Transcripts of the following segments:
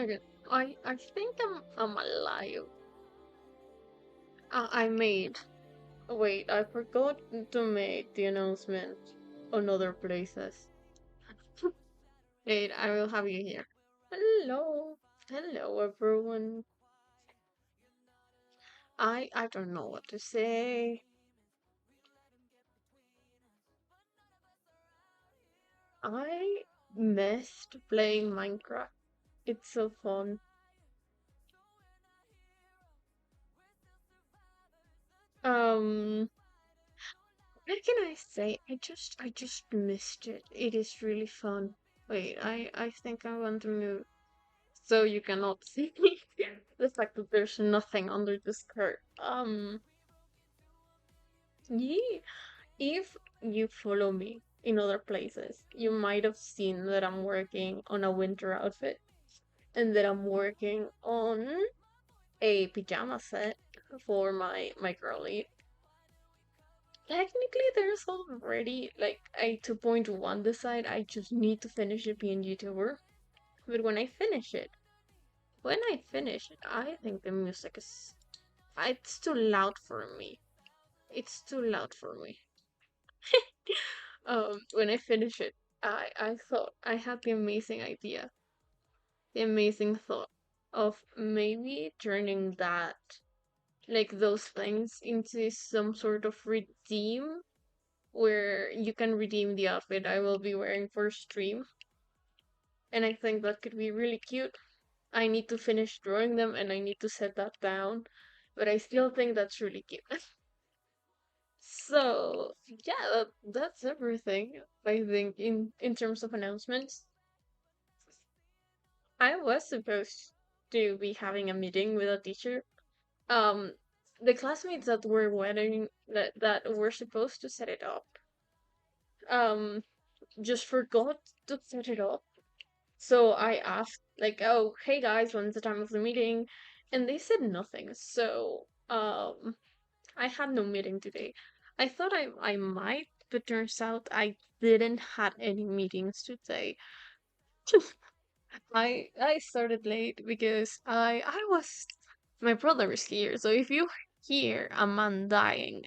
Okay. I think I'm alive. I made. Wait, I forgot to make the announcement on other places. Wait, I will have you here. Hello. Hello everyone. I don't know what to say. I missed playing Minecraft. It's so fun. Um what can I say? I just missed it. It is really fun. Wait, I think I want to move so you cannot see me. The fact that there's nothing under the skirt. Yeah. If you follow me in other places, you might have seen that I'm working on a winter outfit and that I'm working on a pajama set for my girly. Technically, there's already like a 2.1 design. I just need to finish it being YouTuber. But when I finish it, I think the music is it's too loud for me. It's too loud for me. When I finish it, I thought I had the amazing idea, the amazing thought of maybe turning that like those things into some sort of redeem where you can redeem the outfit I will be wearing for stream. And I think that could be really cute. I need to finish drawing them and I need to set that down, but I still think that's really cute. So yeah, that's everything. I think in terms of announcements, I was supposed to be having a meeting with a teacher. Um, the classmates that were wedding that were supposed to set it up, um, just forgot to set it up. So I asked, like, "Oh, hey guys, when's the time of the meeting?" And they said nothing. So I had no meeting today. I thought I might, but turns out I didn't had any meetings today. I started late because I was my brother is here. So if you hear a man dying,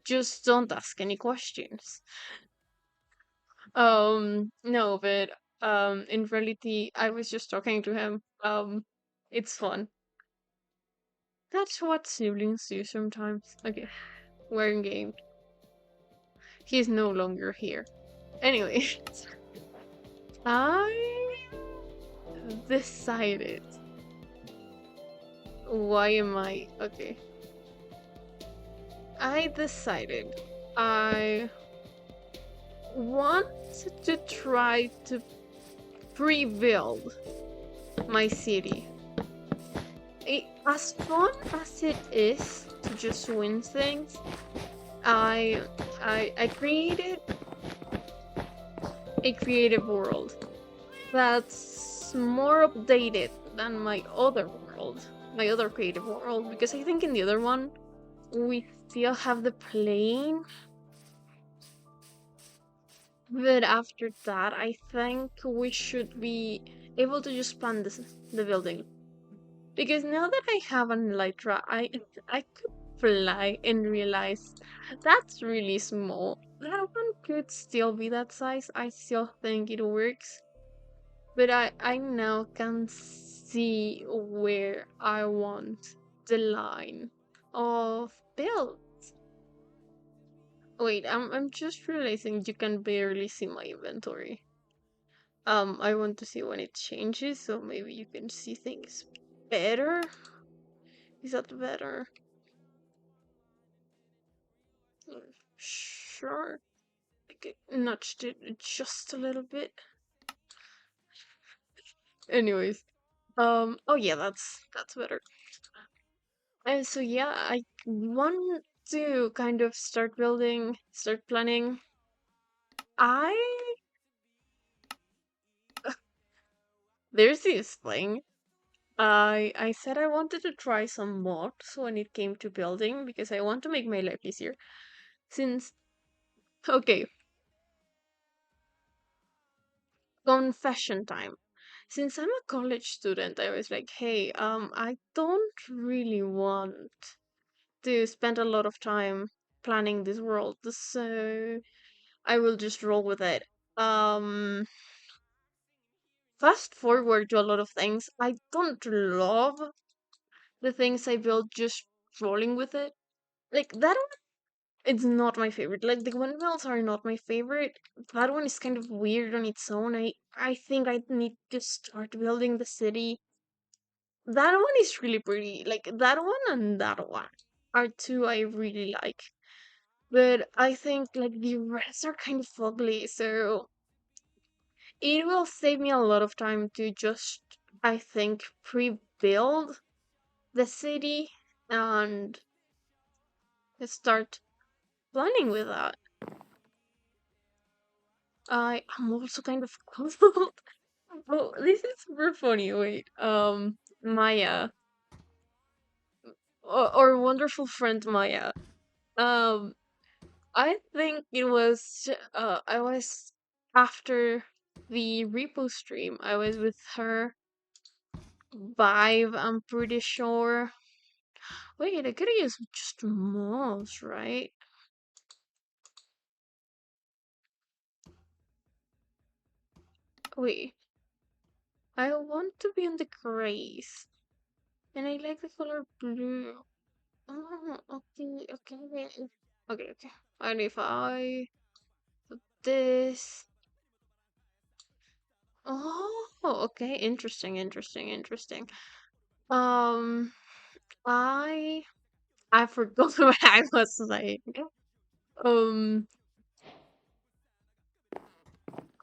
just don't ask any questions. No, but in reality I was just talking to him. It's fun. That's what siblings do sometimes. Okay, we're in game. He's no longer here. Anyway, I decided. Why am I okay? I decided I want to try to pre-build my city. As fun as it is to just win things, I I created a creative world that's more updated than my other creative world, because I think in the other one we still have the plane, but after that I think we should be able to just plan the building. Because now that I have an elytra, I could fly and realize that's really small. That one could still be that size. I still think it works. But I now can see where I want the line of build. Wait, I'm just realizing you can barely see my inventory. I want to see when it changes, so maybe you can see things better. Is that better? Sure. I could nudged it just a little bit. Anyways, oh yeah, that's better. And so yeah, I want to kind of start building, start planning. I there's this thing. I said I wanted to try some mods when it came to building because I want to make my life easier. Since okay, confession time. since I'm a college student, I was like, hey, I don't really want to spend a lot of time planning this world, so I will just roll with it. Um, Fast forward to a lot of things. I don't love the things I built just rolling with it. Like that one, it's not my favorite. Like the windmills are not my favorite. That one is kind of weird on its own. I think I need to start building the city. That one is really pretty. Like that one and that one are two I really like. But I think like the rest are kind of ugly, so it will save me a lot of time to just, I think, pre-build the city and start planning with that. I am also kind of cold. Oh, this is super funny. Wait, Maya, or wonderful friend Maya. Um, I think it was I was after the repo stream. I was with her Vive, I'm pretty sure. Wait, I could use just mouse, right? Wait, I want to be in the grays, and I like the color blue. Oh, okay, okay, okay. And if I put this, oh, okay, interesting. Um, I I forgot what I was saying. Um,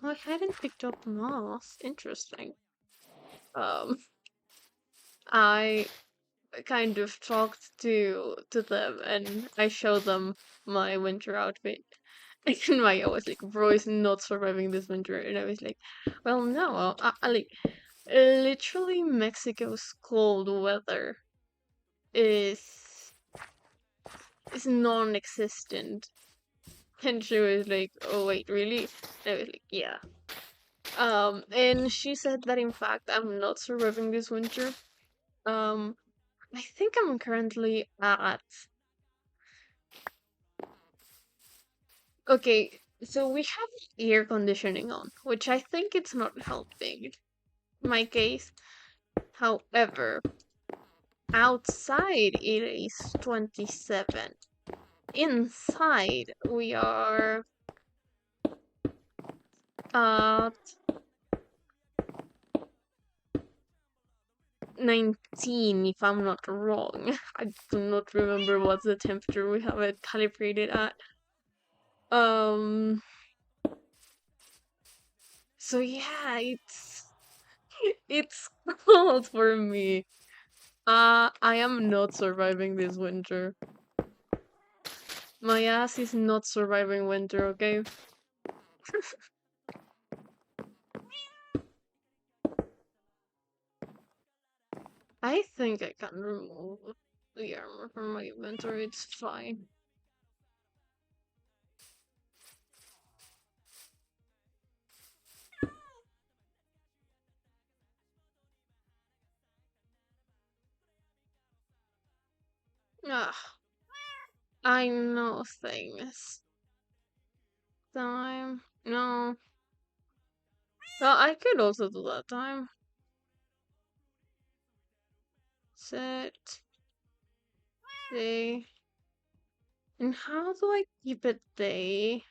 I hadn't picked up moss. Interesting. Um, I kind of talked to them and I showed them my winter outfit. And Maya was like, "Bro is not surviving this winter," and I was like, "Well, no, like literally Mexico's cold weather is is non-existent." And she was like, "Oh wait, really?" And I was like, "Yeah." And she said that in fact I'm not surviving this winter. Um, I think I'm currently at, okay, so we have air conditioning on, which I think it's not helping my case. However, outside it is 27. Inside we are at 19, if I'm not wrong. I do not remember what's the temperature we have it calibrated at. Um, so yeah, it's cold for me. I am not surviving this winter. My ass is not surviving winter, okay? I think I can remove the armor from my inventory, it's fine. Ah, I know things. Time. No. Well, I could also do that time. Set. Day. And how do I keep it day?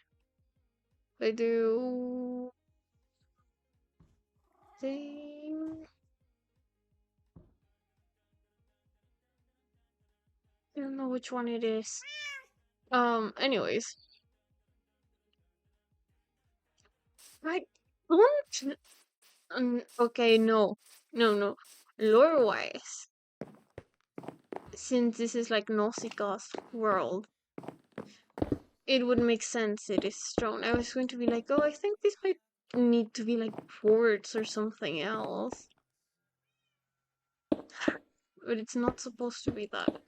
I do day. I don't know which one it is. Anyways. I don't. Okay, no. No. Lore wise, since this is like Nausicaa's world, it would make sense it is stone. I was going to be like, oh, I think this might need to be like quartz or something else. But it's not supposed to be that.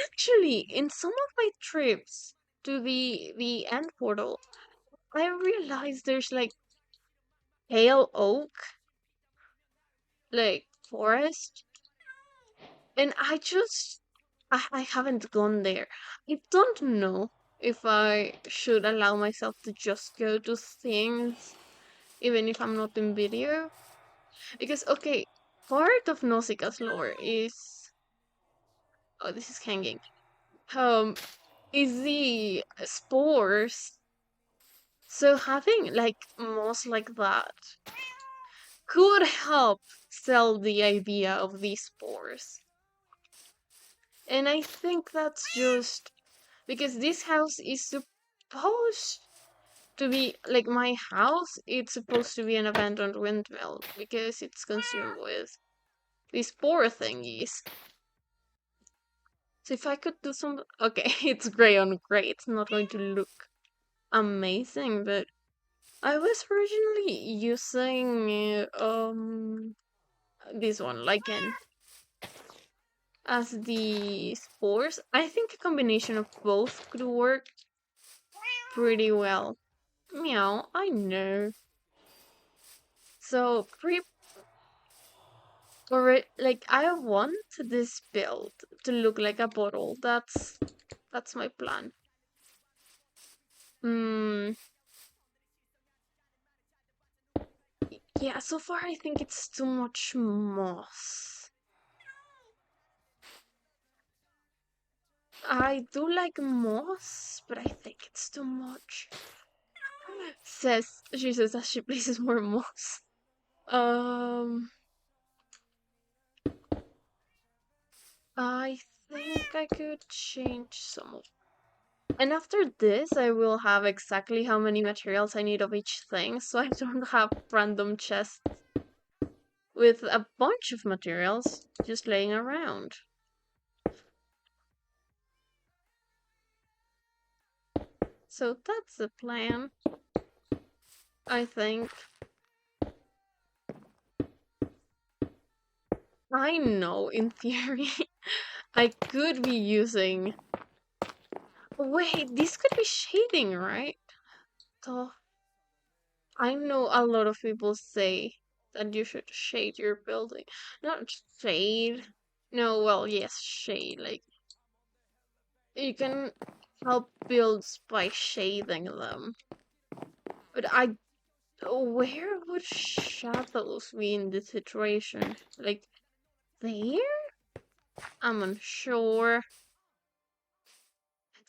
Actually, in some of my trips to the end portal, I realized there's like pale oak like forest, and I haven't gone there. I don't know if I should allow myself to just go to things even if I'm not in video. Because okay, part of Nausicaa's lore is, oh, this is hanging. Um is the spores. So having like moss like that could help sell the idea of these spores. And I think that's just because this house is supposed to be like my house, it's supposed to be an abandoned windmill because it's consumed with these spore thingies. So if I could do some, okay, it's gray on gray. It's not going to look amazing, but I was originally using this one, lichen, as the spores. I think a combination of both could work pretty well. Meow, I know. So pre or like I want this build to look like a bottle. That's my plan. Hmm. Yeah, so far I think it's too much moss. I do like moss, but I think it's too much. She says that she places more moss. Um, I think I could change some of. And after this, I will have exactly how many materials I need of each thing, so I don't have random chests with a bunch of materials just laying around. So that's the plan, I think. I know, in theory, I could be using. Wait, this could be shading, right? So I know a lot of people say that you should shade your building. Not shade. No, well, yes, shade. Like, you can help builds by shading them. But where would shadows be in this situation? Like, there? I'm unsure.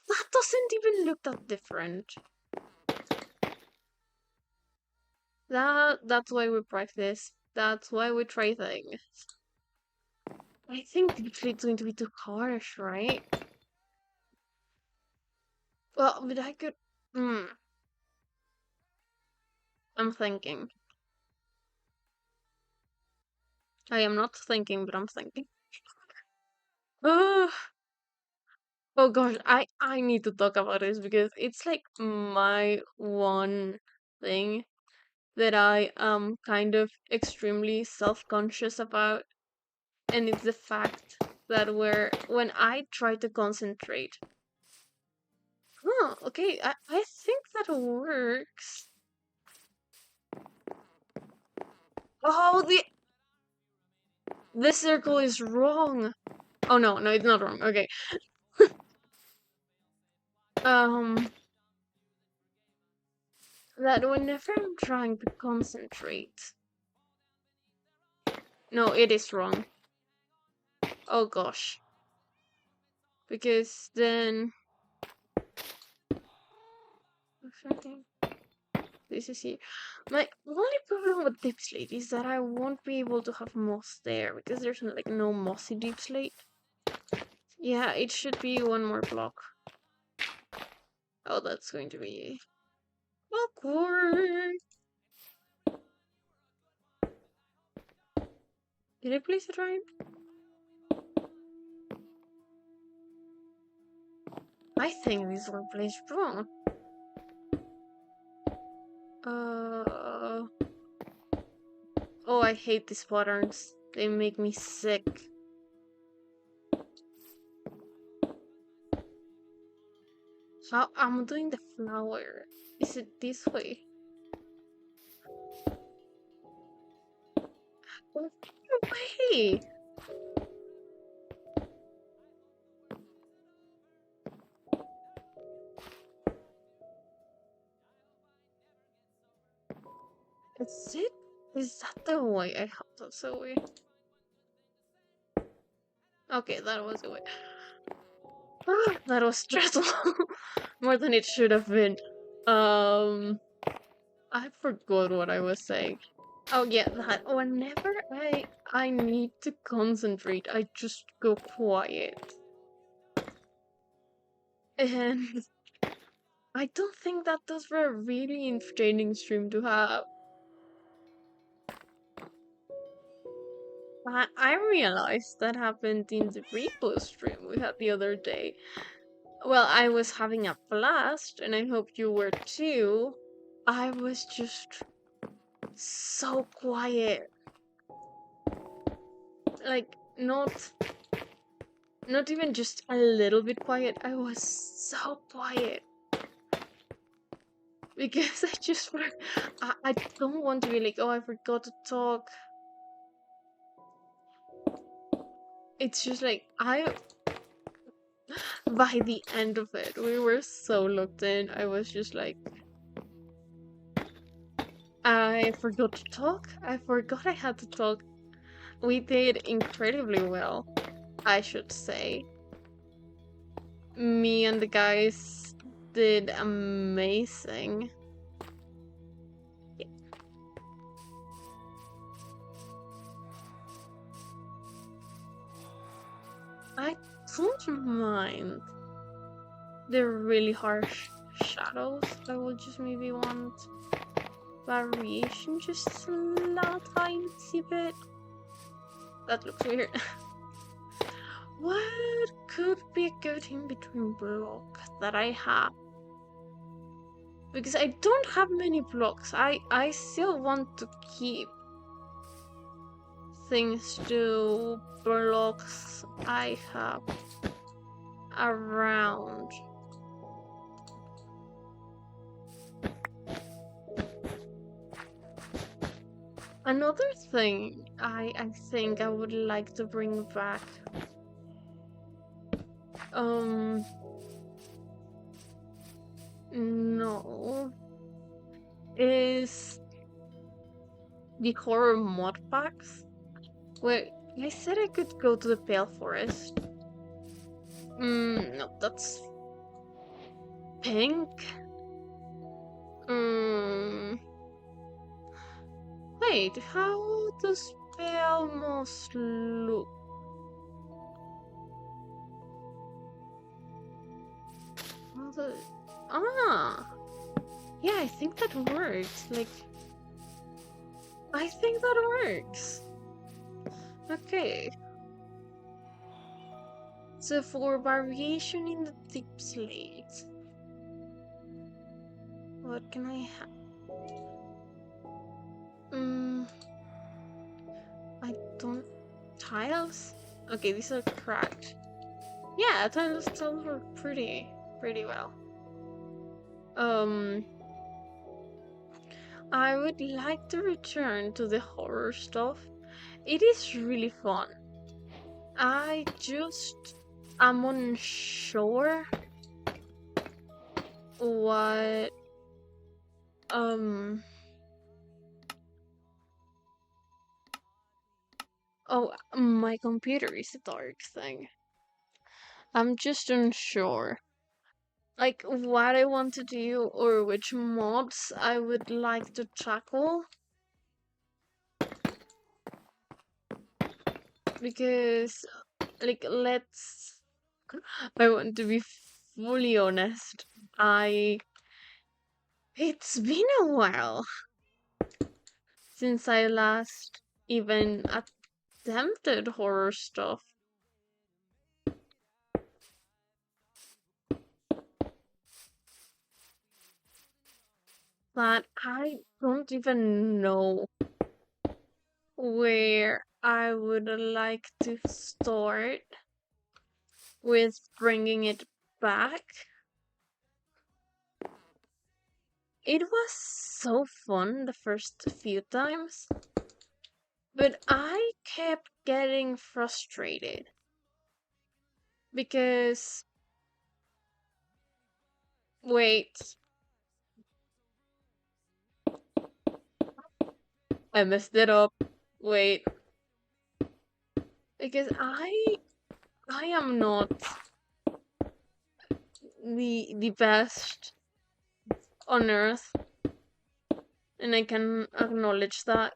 That doesn't even look that different. That's why we practice. That's why we try things. I think actually it's going to be too harsh, right? Well, but I could. Hmm. I'm thinking. I am not thinking, but I'm thinking. Oh, oh gosh, I need to talk about this because it's like my one thing that I am kind of extremely self-conscious about, and it's the fact that when I try to concentrate. Huh, okay, I think that works. Oh, the circle is wrong. Oh no, it's not wrong. Okay. Um, that whenever I'm trying to concentrate. No, it is wrong. Oh gosh. Because then this is here. My only problem with deep slate is that I won't be able to have moss there because there's like no mossy deep slate. Yeah, it should be one more block. Oh, that's going to be awkward. Did I place it right? I think these were placed wrong. Uh. Oh, I hate these patterns. They make me sick. How I'm doing the flower. Is it this way? Hey! Is it? Is that the way? I hope that's the way. Okay, that was the way. That was stressful. More than it should have been. Um, I forgot what I was saying. Oh yeah, that whenever I need to concentrate, I just go quiet. And I don't think that those were a really entertaining stream to have. I realized that happened in the repo stream we had the other day. Well, I was having a blast, and I hope you were too. I was just so quiet. Like, not even just a little bit quiet. I was so quiet. Because I don't want to be like, oh, I forgot to talk. It's just like, by the end of it, we were so locked in. I was just like, I forgot to talk. I forgot I had to talk. We did incredibly well, I should say. Me and the guys did amazing. Yeah. I don't mind the really harsh shadows. I will just maybe want variation just a tiny bit. That looks weird. What could be a good in between block that I have? Because I don't have many blocks. I still want to keep things to blocks I have around. Another thing I think I would like to bring back no is the horror mod packs. Wait, I said I could go to the Pale Forest. No, that's pink. Mm, wait, how does Pale Moss look? How the... Ah, yeah, I think that works. Like, I think that works. Okay. So for variation in the tip slate, what can I have? I don't... Tiles? Okay, these are cracked. Yeah, tiles were pretty well. I would like to return to the horror stuff. It is really fun. I just am unsure what oh, my computer is a dark thing. I'm just unsure. Like what I want to do or which mods I would like to tackle. Because like I want to be fully honest. It's been a while since I last even attempted horror stuff. But I don't even know where I would like to start with bringing it back. It was so fun the first few times, But I kept getting frustrated because wait, I messed it up. Wait, because I am not the best on earth, and I can acknowledge that.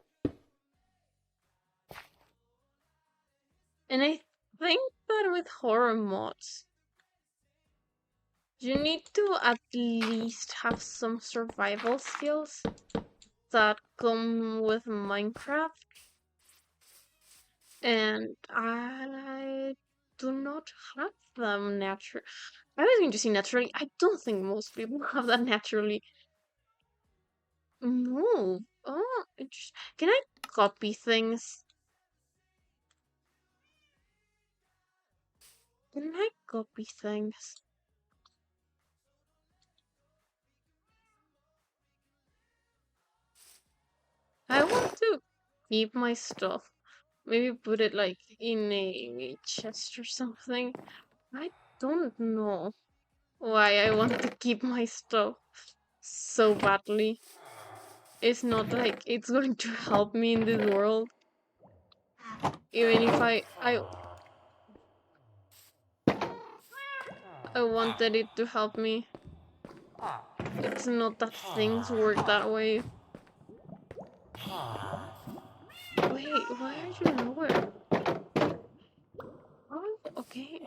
And I think that with horror mods, you need to at least have some survival skills that come with Minecraft, and I do not have them natural. I was going to say naturally. I don't think most people have that naturally. No. Oh, can I copy things? Can I copy things? I want to keep my stuff. Maybe put it like in a chest or something. I don't know why I want to keep my stuff so badly. It's not like it's going to help me in this world. Even if I wanted it to help me. It's not that things work that way. Wait, why are you nowhere? Oh, okay.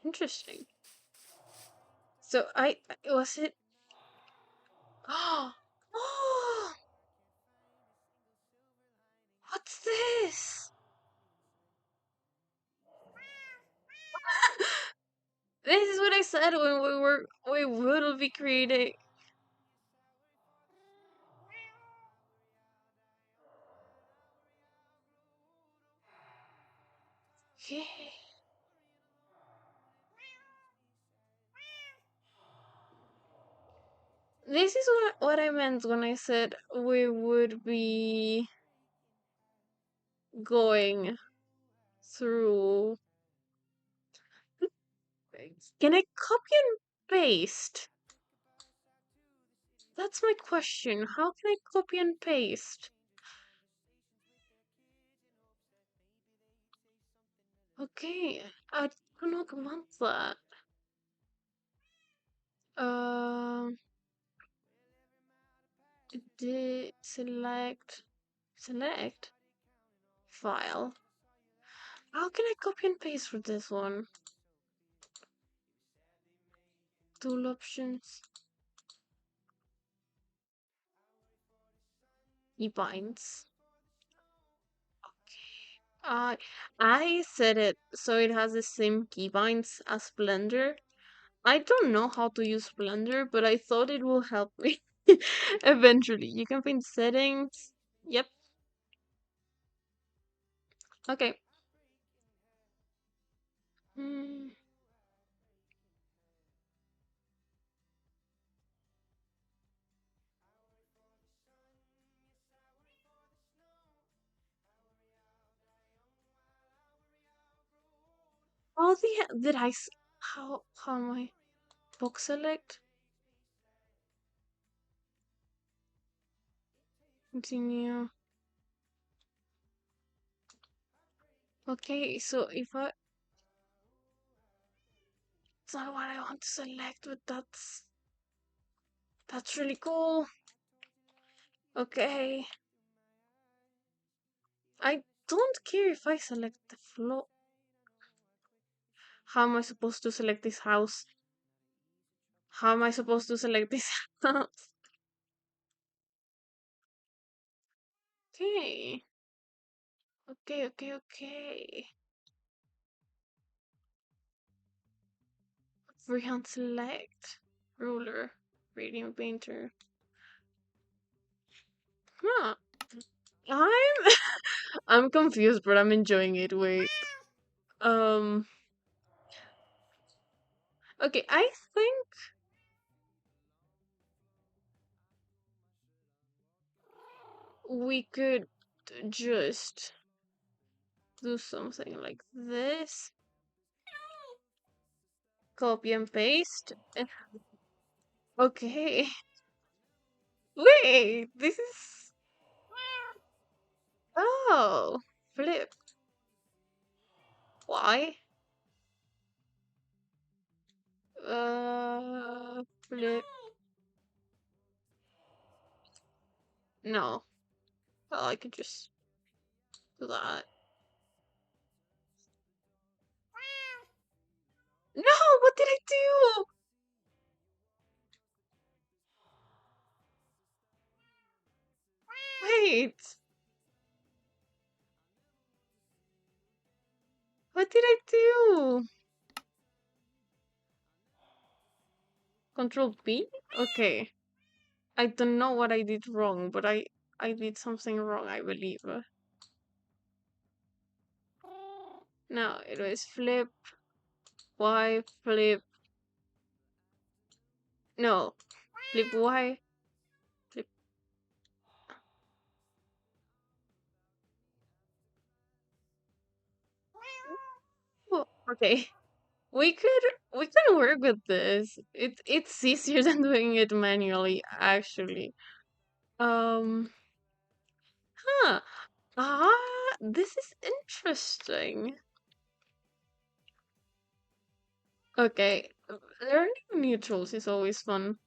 Interesting. So was it oh, what's this? This is what I said when we will be creating. Okay. This is what I meant when I said we would be going through. Can I copy and paste? That's my question. How can I copy and paste? Okay, I do not want that. Um, select file. How can I copy and paste for this one? Tool options. Keybinds. I set it so it has the same keybinds as Blender. I don't know how to use Blender, but I thought it will help me eventually. You can find settings. Yep. Okay. Hmm. How did how am I box select? Continue. Okay, so if I it's not what I want to select, but that's really cool. Okay. I don't care if I select the floor. How am I supposed to select this house? How am I supposed to select this house? Okay. Okay. Freehand select. Ruler. Radiant painter. Huh. I'm I'm confused, but I'm enjoying it. Wait. Um okay, I think we could just do something like this. Copy and paste. Okay. Wait, this is. Oh, flip. Why? Flip. No. Oh, I could just do that. No, what did I do? Wait, what did I do? Control B? Okay. I don't know what I did wrong, but I did something wrong, I believe. No, it was flip, Y, flip. No, flip Y, flip. Oh, okay. We could we can work with this. It's easier than doing it manually, actually. Um, huh. This is interesting. Okay, learning neutrals is always fun.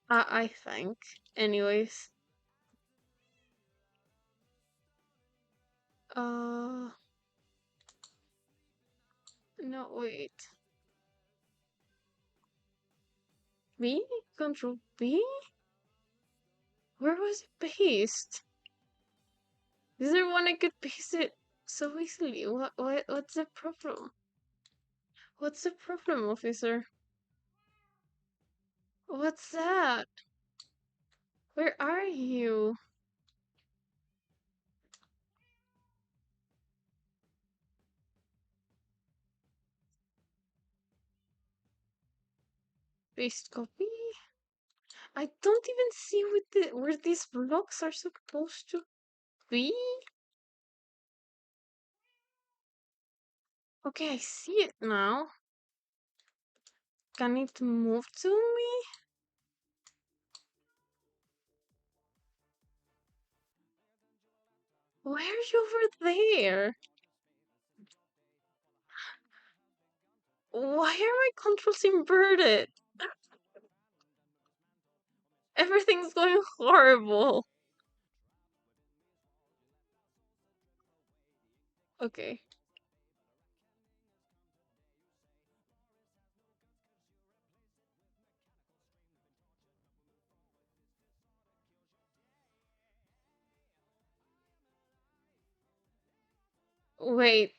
I think. Anyways, uh, no, wait. B? Control B? Where was it based? Is there one I could paste it so easily? What's the problem? What's the problem, officer? What's that? Where are you? Paste copy? I don't even see where these blocks are supposed to be. Okay, I see it now. Can it move to me? Why are you over there? Why are my controls inverted? Everything's going horrible. Okay. Wait.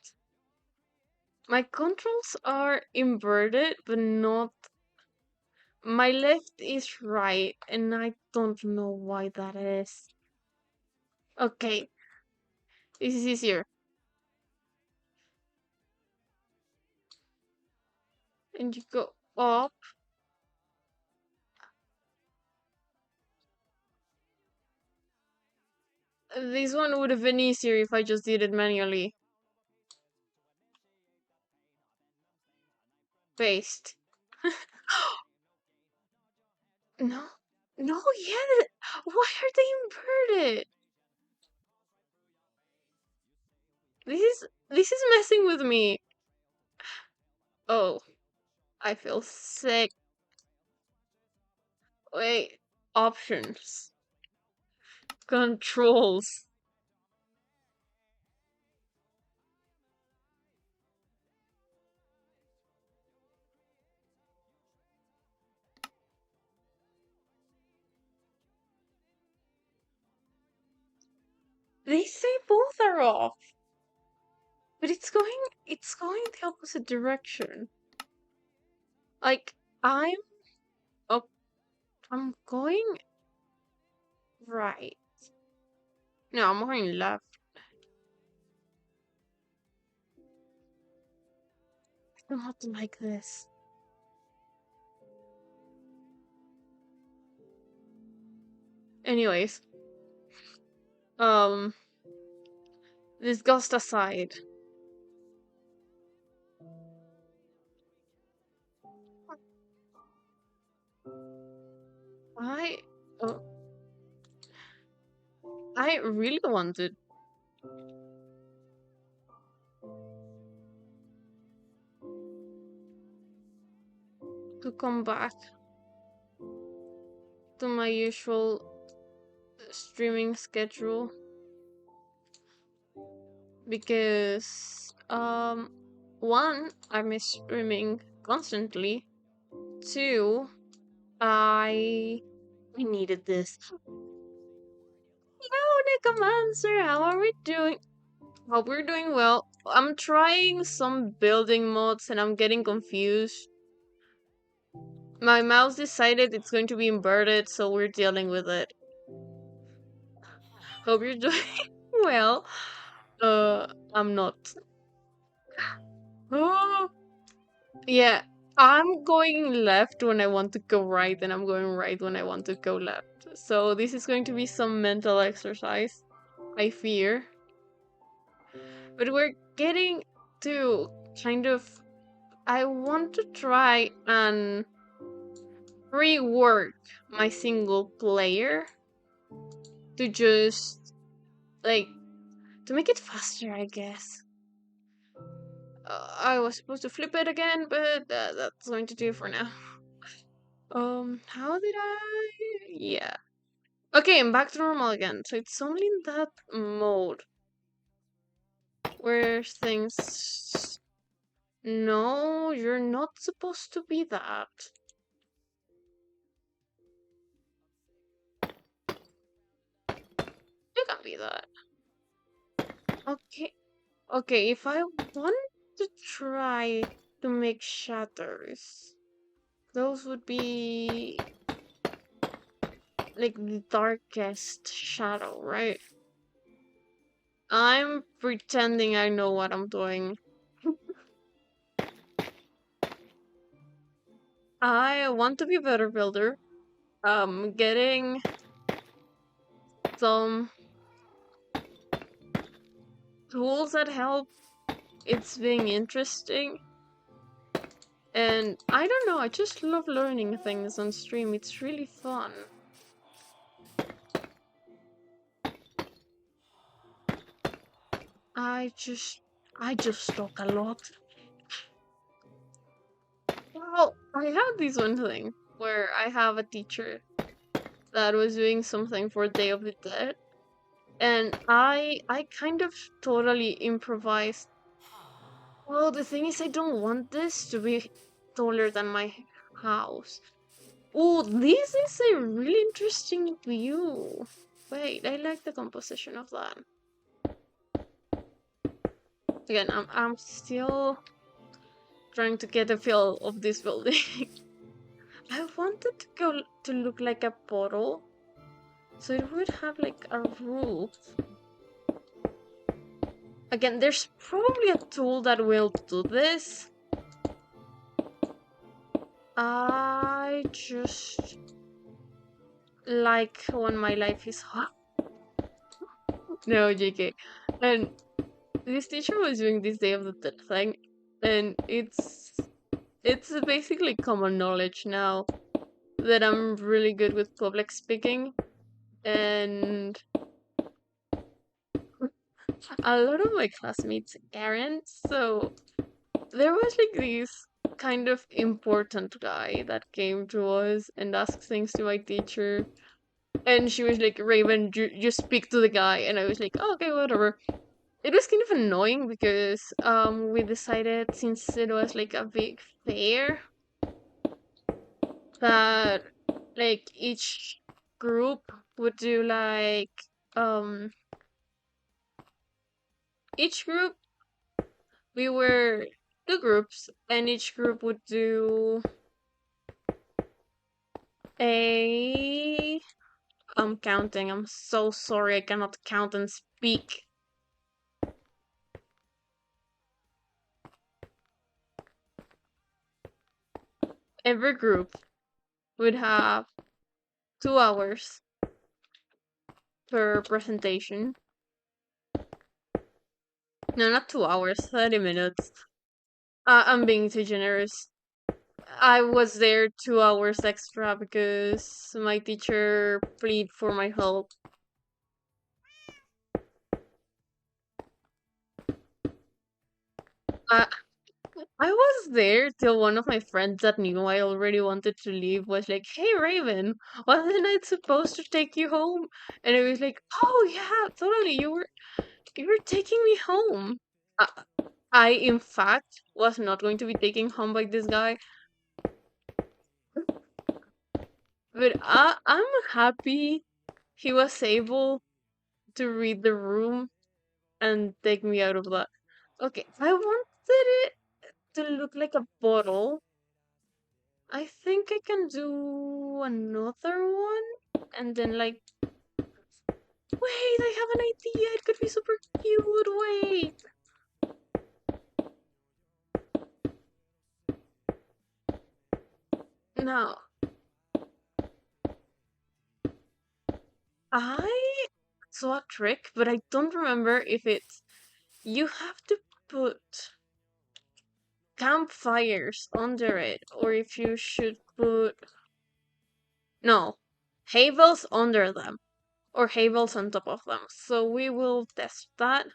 My controls are inverted, but not. My left is right, and I don't know why that is. Okay, this is easier. And you go up. This one would have been easier if I just did it manually. Paste. No, no, yeah. Why are they inverted? This is messing with me. Oh, I feel sick. Wait, options, controls. They say both are off, but it's going the opposite direction. Like I'm oh, I'm going right. No, I'm going left. I don't have to like this. Anyways, Um, disgust aside, I, uh, I really wanted to come back to my usual streaming schedule because one, I miss streaming constantly. Two, I we needed this. Hello, Necromancer. How are we doing? Hope we're doing well. I'm trying some building mods and I'm getting confused. My mouse decided it's going to be inverted, so we're dealing with it. Hope you're doing well. I'm not. Oh, yeah. I'm going left when I want to go right, and I'm going right when I want to go left. So this is going to be some mental exercise, I fear. But we're getting to kind of. I want to try and rework my single player to just like to make it faster, I guess. I was supposed to flip it again, but that's going to do for now. How did I? Yeah. Okay, I'm back to normal again. So it's only in that mode where things. No, you're not supposed to be that. You can be that. Okay. Okay, if I want to try to make shatters, those would be like the darkest shadow, right? I'm pretending I know what I'm doing. I want to be a better builder. Getting some tools that help. It's being interesting. And I don't know, I just love learning things on stream. It's really fun. I just I just talk a lot. Well, I had this one thing where I have a teacher that was doing something for Day of the Dead, and I kind of totally improvised. Well, the thing is, I don't want this to be taller than my house. Oh, this is a really interesting view. Wait, I like the composition of that. Again, I'm still trying to get a feel of this building. I wanted to go to look like a portal, so it would have like a roof. Again, there's probably a tool that will do this. I just like when my life is hot. No, JK. And this teacher was doing this Day of the Dead thing, and it's basically common knowledge now that I'm really good with public speaking, and a lot of my classmates aren't. So there was like this kind of important guy that came to us and asked things to my teacher, and she was like, "Raven, you speak to the guy," and I was like, oh, "Okay, whatever." It was kind of annoying because we decided, since it was like a big fair, that like each group would do like um each group we were two groups, and each group would do a I'm counting. I'm so sorry, I cannot count and speak. Every group would have 2 hours per presentation. No, not 2 hours, 30 minutes. I'm being too generous. I was there 2 hours extra because my teacher pleaded for my help. I, I was there till one of my friends that knew I already wanted to leave was like, "Hey Raven, wasn't I supposed to take you home?" And I was like, "Oh yeah, totally. You were taking me home." Uh, I in fact was not going to be taken home by this guy, but I'm happy he was able to read the room and take me out of that. Okay, I wanted it to look like a bottle. I think I can do another one. And then, like, wait, I have an idea. It could be super cute. Wait. Now, I saw a trick, but I don't remember if it's. You have to put campfires under it, or if you should put. No, hay bales under them, or hay bales on top of them. So we will test that.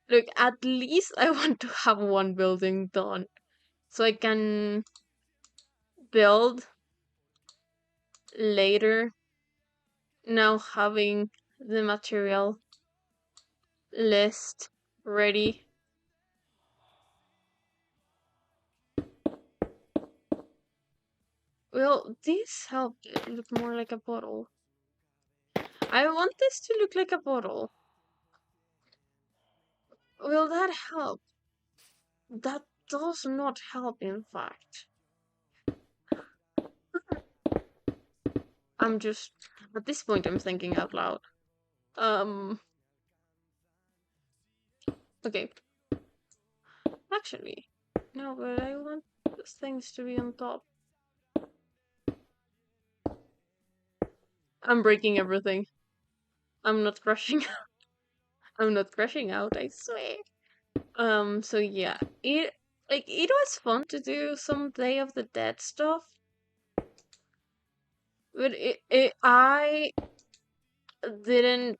Look, at least I want to have one building done so I can build later, now having the material list ready. Will this help it look more like a bottle? I want this to look like a bottle. Will that help? That does not help, in fact. I'm just, at this point, I'm thinking out loud. Um, okay. Actually, no, but I want those things to be on top. I'm breaking everything. I'm not crushing. I'm not crushing out, I swear. So yeah, it was fun to do some Day of the Dead stuff, but I didn't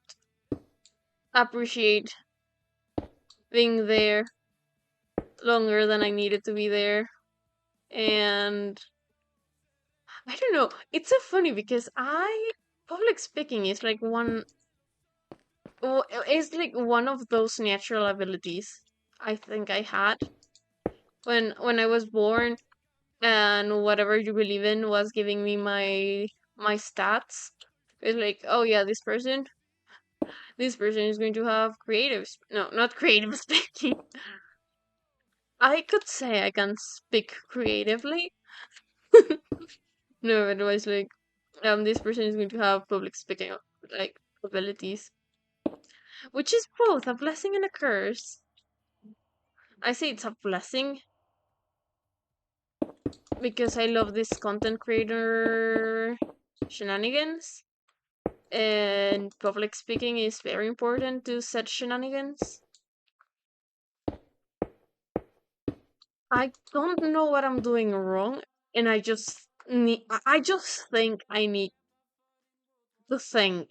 appreciate being there longer than I needed to be there, and I don't know. It's so funny because I public speaking is like it's like one of those natural abilities I think I had when I was born, and whatever you believe in was giving me my stats. It's like, oh yeah, this person is going to have no, not creative speaking. I could say I can speak creatively. No, it was like, this person is going to have public speaking like abilities, which is both a blessing and a curse. I say it's a blessing because I love this content creator shenanigans, and public speaking is very important to set shenanigans. I don't know what I'm doing wrong, and I just think I need to think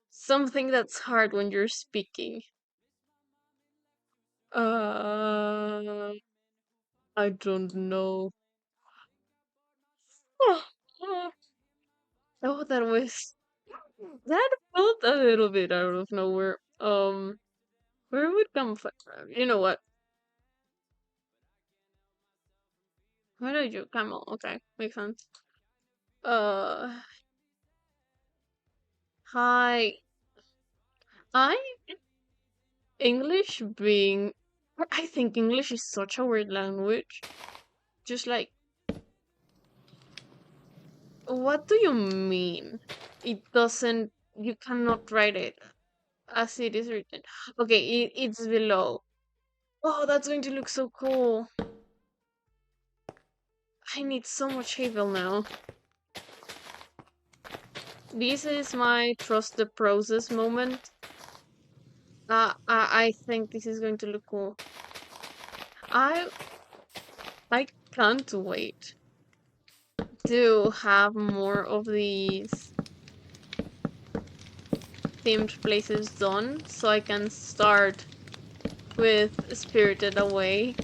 something that's hard when you're speaking. Uh, I don't know. Oh, that felt a little bit out of nowhere. Where would come from? You know what? Where did you come on? Okay, makes sense. Uh, hi. I English being. I think English is such a weird language. Just like, what do you mean? It doesn't. You cannot write it as it is written. Okay, it's below. Oh, that's going to look so cool. I need so much Havel now. This is my trust the process moment. I think this is going to look cool. I I can't wait to have more of these themed places done so I can start with Spirited Away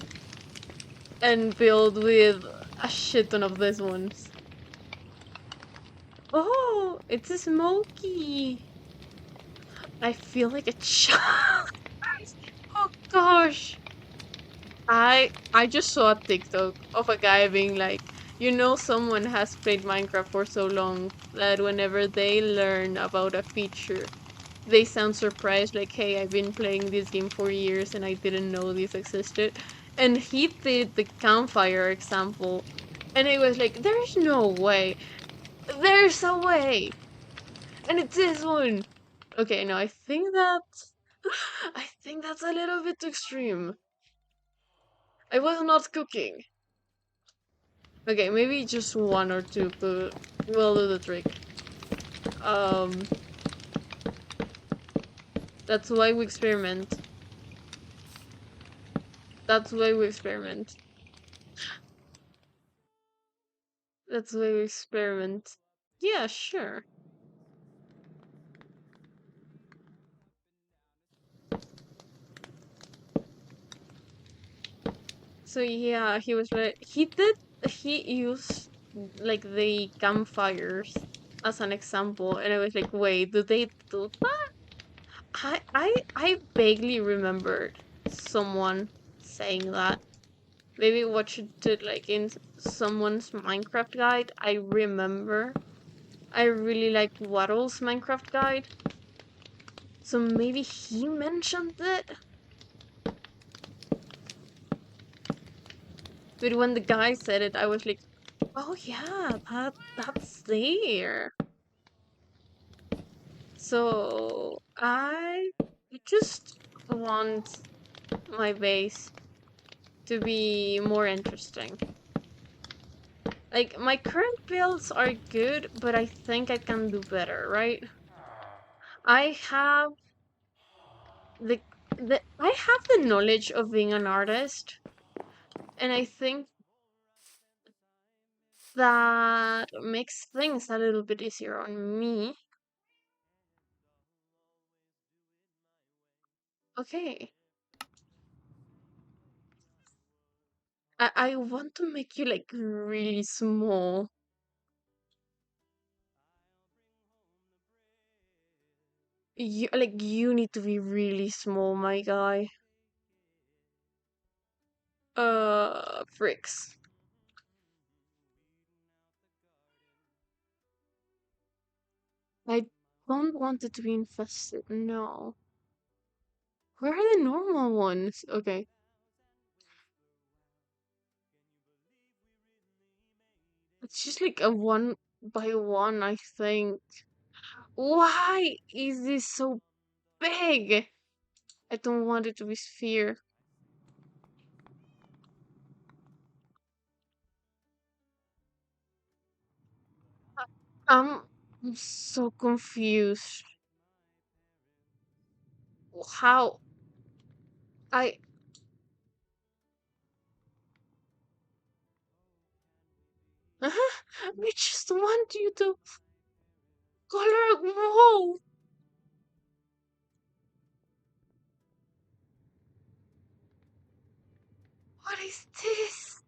and build with a shit ton of these ones. Oh, it's a smoky. I feel like a child. Oh gosh. I just saw a TikTok of a guy being like, someone has played Minecraft for so long that whenever they learn about a feature, they sound surprised, like, hey, I've been playing this game for years and I didn't know this existed. And he did the campfire example. And I was like, there's no way. There's a way. And it's this one. Okay, no, I think that's a little bit extreme. I was not cooking. Okay, maybe just one or two will do the trick. Um, that's why we experiment. That's why we experiment. That's why we experiment. Yeah, sure. So yeah, he used like the campfires as an example, and I was like, wait, do they do that? I vaguely remembered someone saying that. Maybe watch it like in someone's Minecraft guide. I remember I really liked Waddle's Minecraft guide, so maybe he mentioned it. But when the guy said it, I was like, "Oh yeah, that's there." So I just want my base to be more interesting. Like my current builds are good, but I think I can do better, right? I have the I have the knowledge of being an artist, and I think that makes things a little bit easier on me. Okay. I want to make you like really small. You need to be really small, my guy. Bricks. I don't want it to be infested. No. Where are the normal ones? Okay. It's just like a one by one, I think. Why is this so big? I don't want it to be sphere. I'm so confused. How I I just want you to color grow. What is this?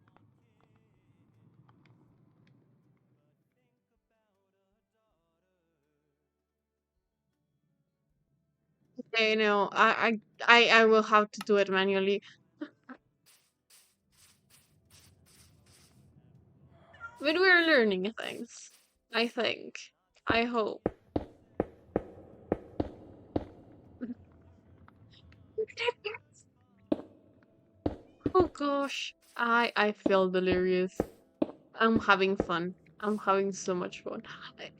Okay, no, I will have to do it manually. But we're learning things. I think. I hope. Oh gosh. I feel delirious. I'm having fun. I'm having so much fun. I,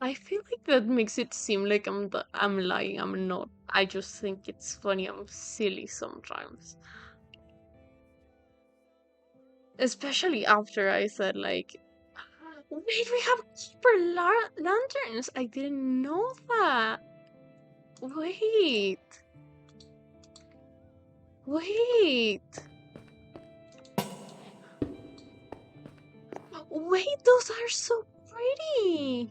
I feel like that makes it seem like I'm lying. I'm not. I just think it's funny. I'm silly sometimes. Especially after I said like Wait, we have keeper lanterns. I didn't know that. Wait. Wait. Wait, those are so pretty.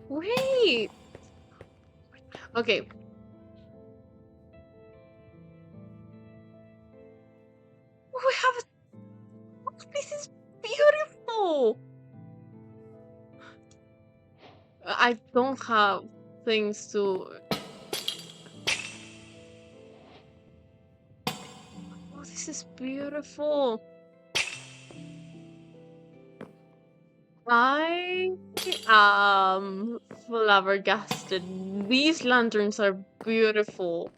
Wait. Okay. We have. This is beautiful. I don't have things to. Oh, this is beautiful. I flabbergasted. These lanterns are beautiful.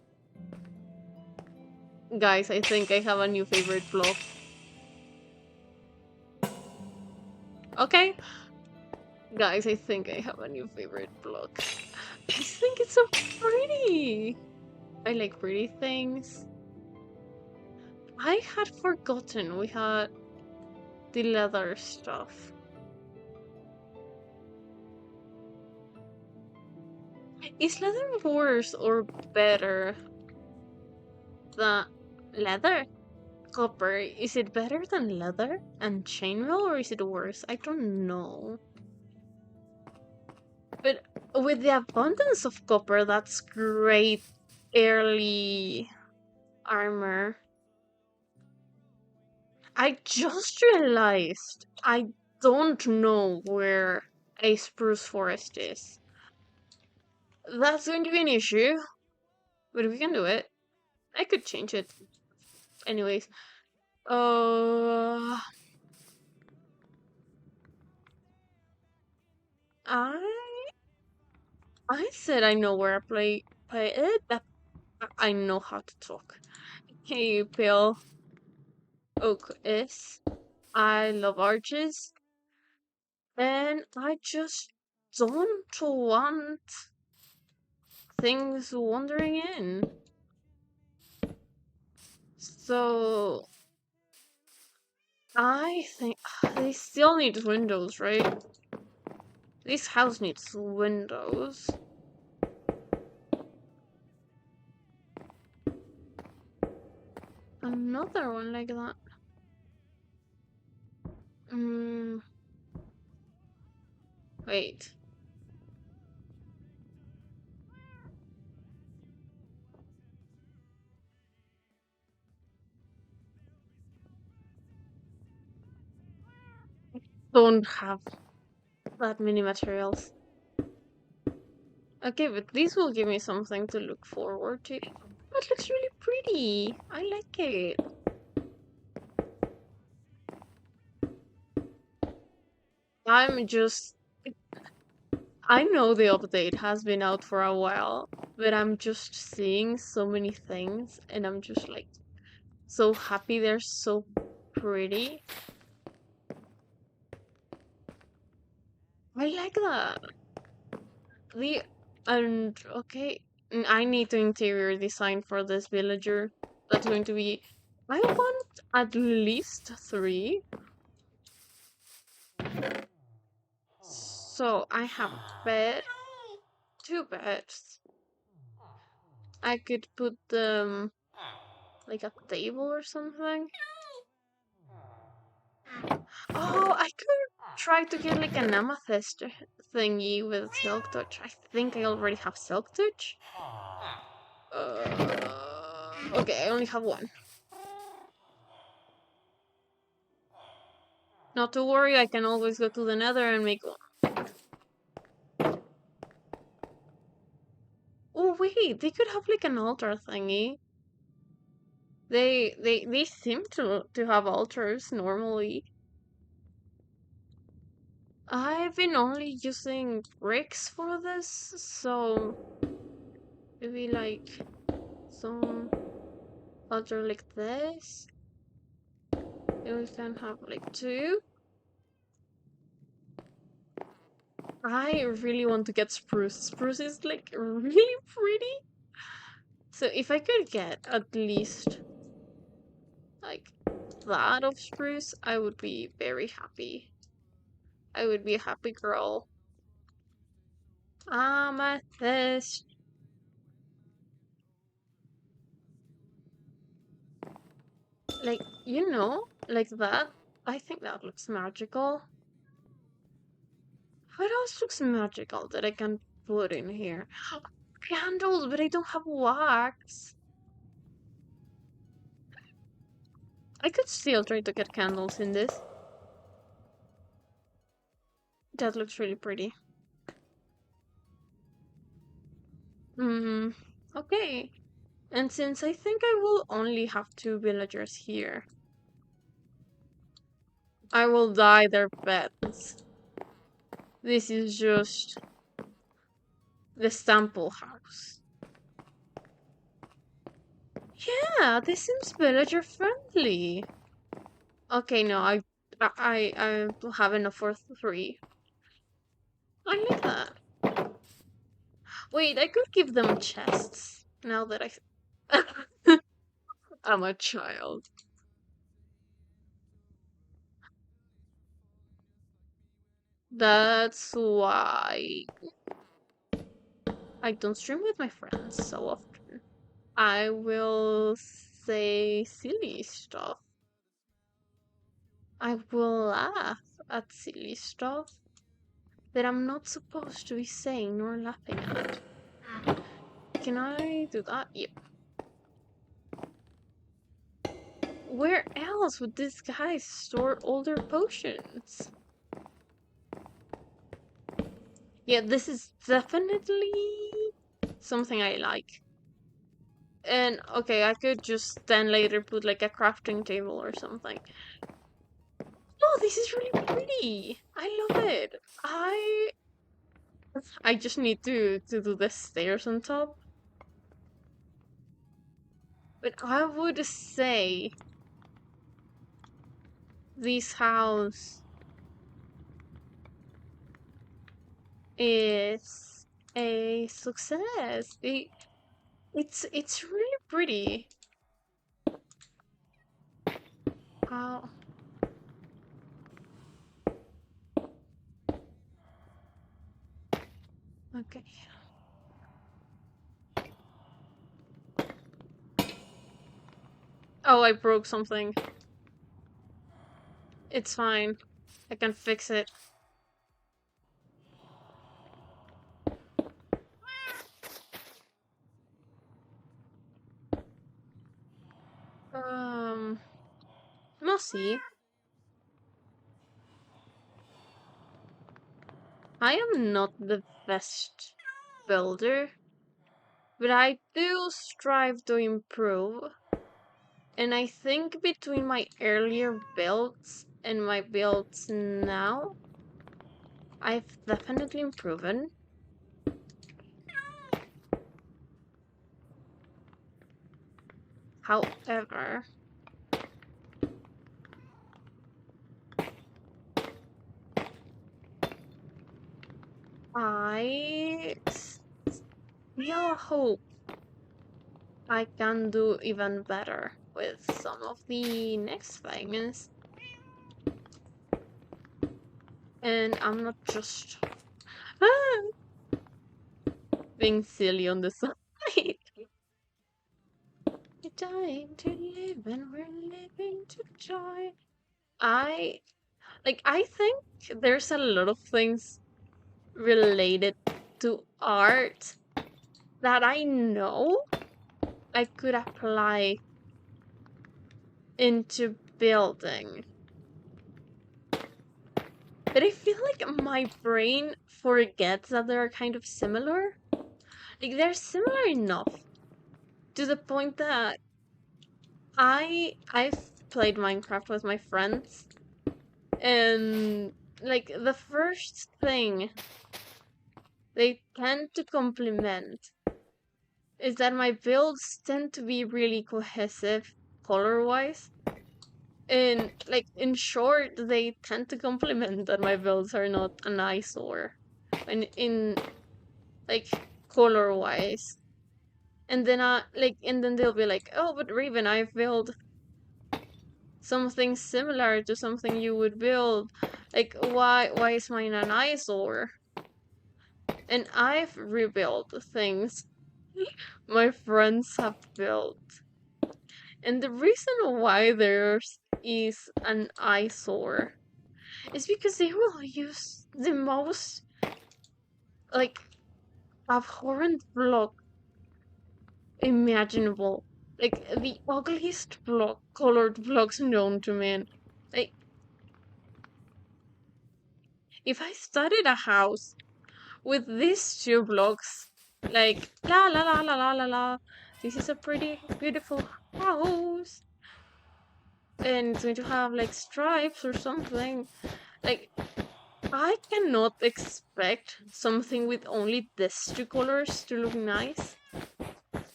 Guys, I think I have a new favorite block. Okay? Guys, I think I have a new favorite block. I think it's so pretty. I like pretty things. I had forgotten we had the leather stuff. Is leather worse or better than leather? Copper, is it better than leather and chainmail or is it worse? I don't know. But with the abundance of copper, that's great early armor. I just realized I don't know where a spruce forest is. That's going to be an issue, but we can do it. I could change it. Anyways. Uh, I I said I know where I play it. That I know how to talk. Hey, Pale Oak is. I love arches, and I just don't want things wandering in. So I think they still need windows, right? This house needs windows. Another one like that. Wait. Don't have that many materials. Okay, but these will give me something to look forward to. That looks really pretty. I like it. I'm just. I know the update has been out for a while, but I'm just seeing so many things, and I'm just like so happy they're so pretty. I like that. The and okay, I need to interior design for this villager. That's going to be. I want at least 3. So I have bed, 2 beds. I could put them like a table or something. Oh, I could try to get like an amethyst thingy with silk touch. I think I already have silk touch. Okay, I only have 1. Not to worry, I can always go to the nether and make 1. Oh wait, they could have like an altar thingy. They seem to have altars normally. I've been only using bricks for this, so maybe like some altar like this. Then we can have like 2. I really want to get spruce. Spruce is like really pretty. So if I could get at least like that of spruce, I would be very happy. I would be a happy girl. Amethyst. Like, like that. I think that looks magical. What else looks magical that I can put in here? Candles, but I don't have wax. I could still try to get candles in this. That looks really pretty. Hmm. Okay. And since I think I will only have two villagers here, I will dye their beds. This is just the sample house. Yeah, this seems villager friendly. Okay, no, I will have enough for three. I like that. Wait, I could give them chests now that I'm a child. That's why I don't stream with my friends so often. I will say silly stuff. I will laugh at silly stuff that I'm not supposed to be saying nor laughing at. Can I do that? Yep. Where else would this guy store older potions? Yeah, this is definitely something I like. And okay, I could just then later put like a crafting table or something. Oh, this is really pretty. I love it. I just need to do the stairs on top. But I would say this house is a success. It's really pretty. Oh, okay. Oh, I broke something. It's fine. I can fix it. Um, Mossy, I am not the best builder, but I do strive to improve. And I think between my earlier builds and my builds now, I've definitely improved. However, I still hope I can do even better with some of the next things. And I'm not just being silly on the side. We're dying to live and we're living to die. I I think there's a lot of things related to art that I know I could apply into building. But I feel like my brain forgets that they're kind of similar. Like they're similar enough to the point that I've played Minecraft with my friends and like the first thing they tend to compliment is that my builds tend to be really cohesive color wise. And like in short, they tend to compliment that my builds are not an eyesore and in like color wise. And then and then they'll be like, "Oh, but Raven, I've built something similar to something you would build. Like, why is mine an eyesore? And I've rebuilt things my friends have built. And the reason why theirs is an eyesore is because they will use the most, like, abhorrent block imaginable. Like, the ugliest colored blocks known to man. Like, if I started a house with these two blocks, like, la la la la la la la, this is a pretty beautiful house, and it's going to have, like, stripes or something. Like, I cannot expect something with only these two colors to look nice.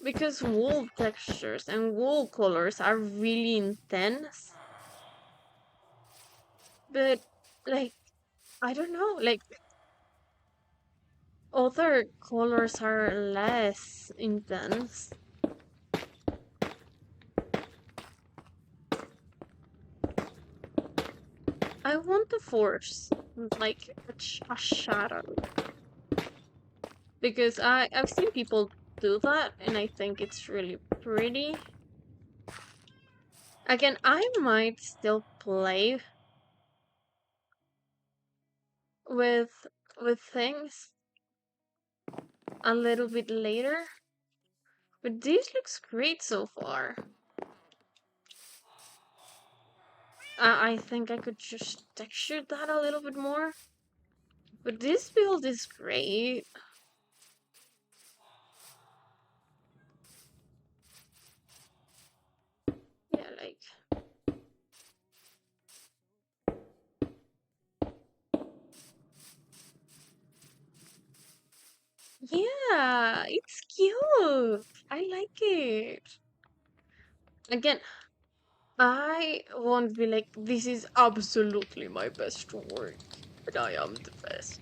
Because wool textures and wool colors are really intense. But, like, I don't know, like, other colors are less intense. I want to force, like, a shadow. Because I've seen people do that, and I think it's really pretty. Again, I might still play with things a little bit later, but this looks great so far. I think I could just texture that a little bit more, but this build is great. Yeah, like, yeah, it's cute. I like it. Again, I won't be like, this is absolutely my best work, but I am the best.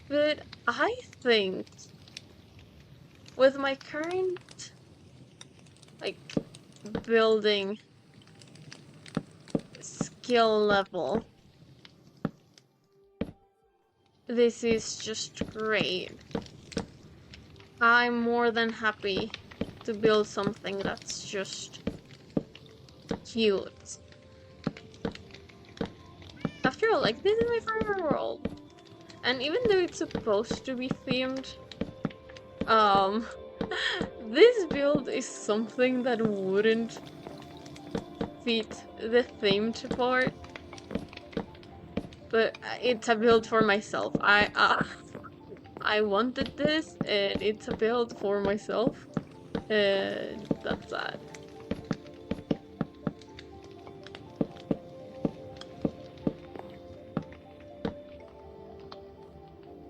But I think with my current, like, building skill level, this is just great. I'm more than happy to build something that's just cute. After all, like, this is my favorite world. And even though it's supposed to be themed, um, this build is something that wouldn't fit the themed part. But it's a build for myself. I wanted this, and it's a build for myself. And that's that.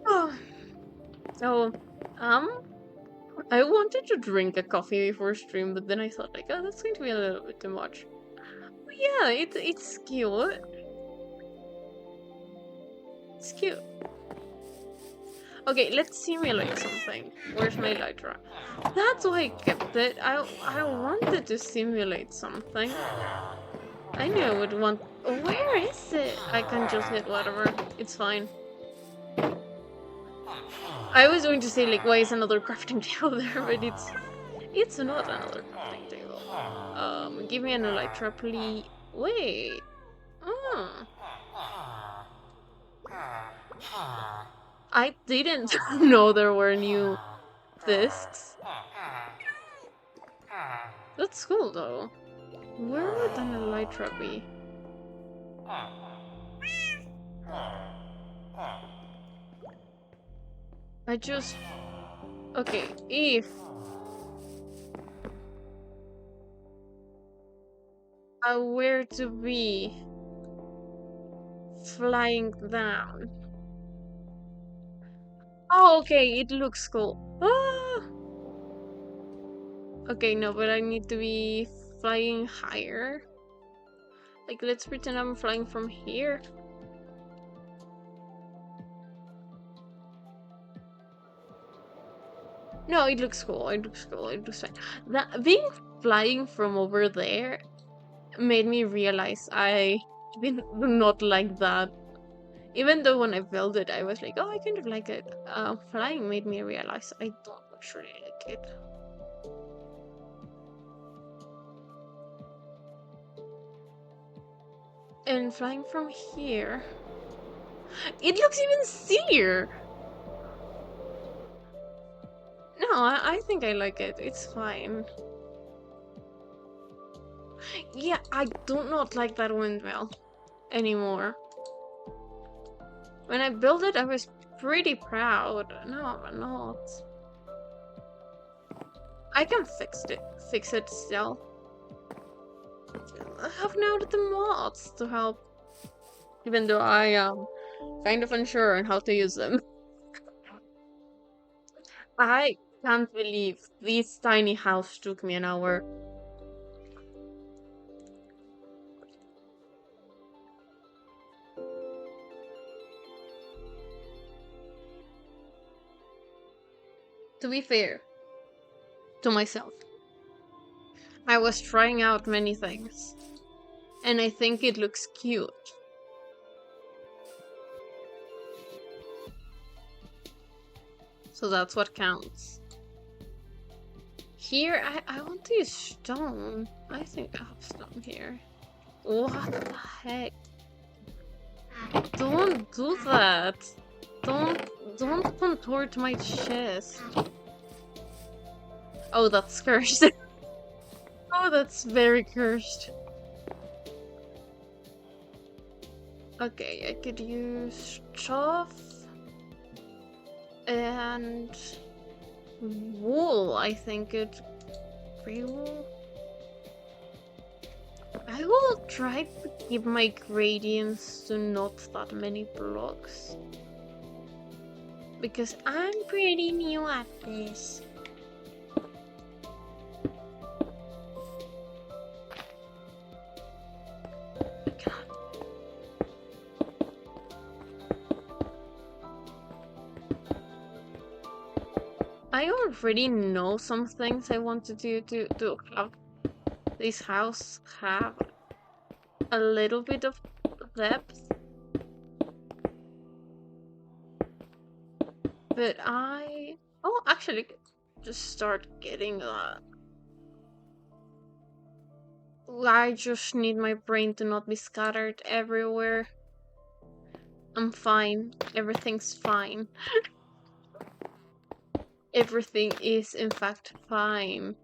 Oh, so, I wanted to drink a coffee before stream, but then I thought, like, oh, that's going to be a little bit too much. But yeah, it's cute. It's cute. Okay, let's simulate something. Where's my Lytra? That's why I kept it. I wanted to simulate something. I knew I would want. Where is it? I can just hit whatever. It's fine. I was going to say, like, why is another crafting table there, but it's not another crafting table. Give me an elytra, please. Wait. Oh. I didn't know there were new discs. That's cool, though. Where would an elytra be? I just... Okay, if I were to be flying down... Oh, okay, it looks cool. Ah! Okay, no, but I need to be flying higher. Like, let's pretend I'm flying from here. No, it looks cool. It looks cool. It looks fine. That being flying from over there made me realize I did not like that. Even though when I built it, I was like, oh, I kind of like it. Flying made me realize I don't actually like it. And flying from here, it looks even sillier. No, I think I like it. It's fine. Yeah, I do not like that windmill anymore. When I built it, I was pretty proud. No, I'm not. I can fix it still. I have now the mods to help, even though I am kind of unsure on how to use them. I can't believe this tiny house took me an hour. To be fair to myself, I was trying out many things, and I think it looks cute. So that's what counts. Here, I want to use stone. I think I have stone here. What the heck? Don't do that. Don't contort my chest. Oh, that's cursed. Oh, that's very cursed. Okay, I could use chaff and wool. I think it free wool. I will try to keep my gradients to not that many blocks. Because I'm pretty new at this. I already know some things I want to do to have this house have a little bit of depth. But actually, just start getting that. I just need my brain to not be scattered everywhere. I'm fine. Everything's fine. Everything is, in fact, fine.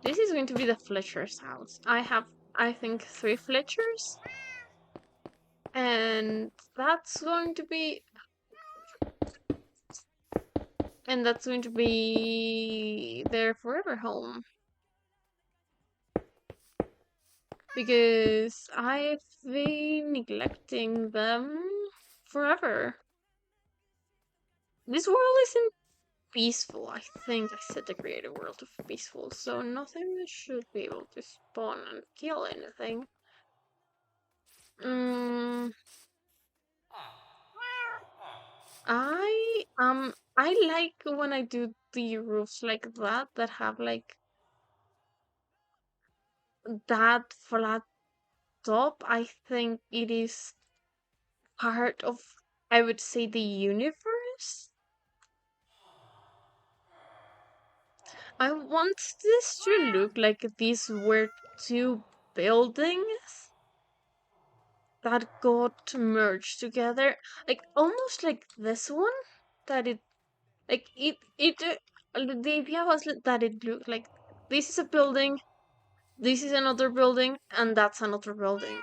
This is going to be the Fletcher's house. I have, I think, 3 Fletchers. And that's going to be... And that's going to be their forever home. Because I've been neglecting them forever. This world isn't peaceful. I think I set the creative world to peaceful, so nothing should be able to spawn and kill anything. Mm, I like when I do the roofs like that have like that flat top. I think it is part of, I would say, the universe. I want this to look like these were 2 buildings that got merged together, like almost like this one. That it, like the idea was that it looked like this is a building, this is another building, and that's another building.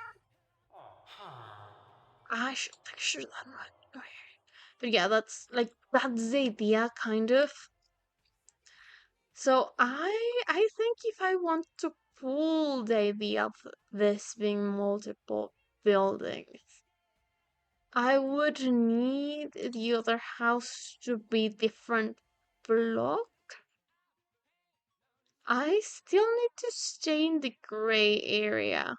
I should picture that one. But yeah, that's the idea, kind of. So I think if I want to pull the idea of this being multiple buildings, I would need the other house to be different block. I still need to stay in the gray area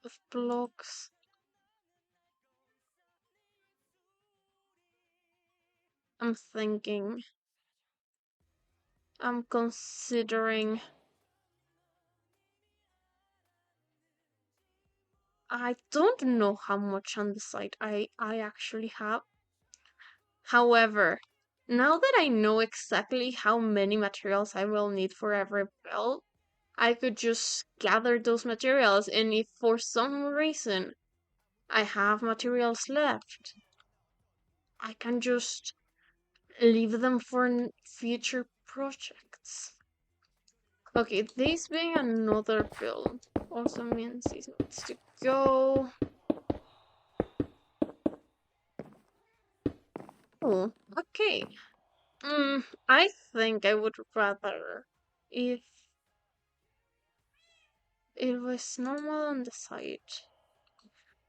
of blocks. I'm thinking. I'm considering. I don't know how much on the site I actually have. However, now that I know exactly how many materials I will need for every build, I could just gather those materials, and if for some reason I have materials left, I can just leave them for future projects. Okay, this being another build also means this needs to go. Oh, okay. I think I would rather if it was normal on the side.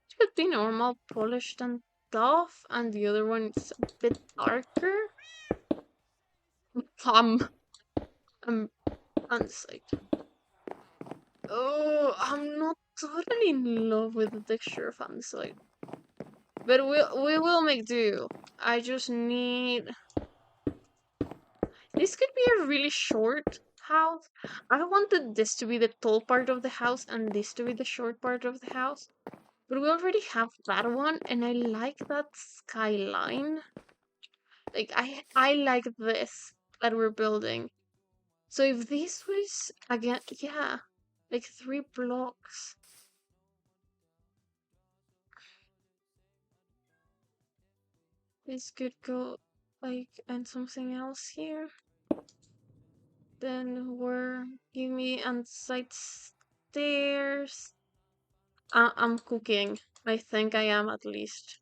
It could be normal, polished and tough, and the other one is a bit darker. Um, I'm on the side. Oh, I'm not totally in love with the texture of andesite. But we will make do. I just need. This could be a really short house. I wanted this to be the tall part of the house and this to be the short part of the house. But we already have that one, and I like that skyline. Like I like this that we're building. So if this was again, yeah, like 3 blocks. This could go like and something else here. Then we're give me on side stairs. I'm cooking. I think I am at least.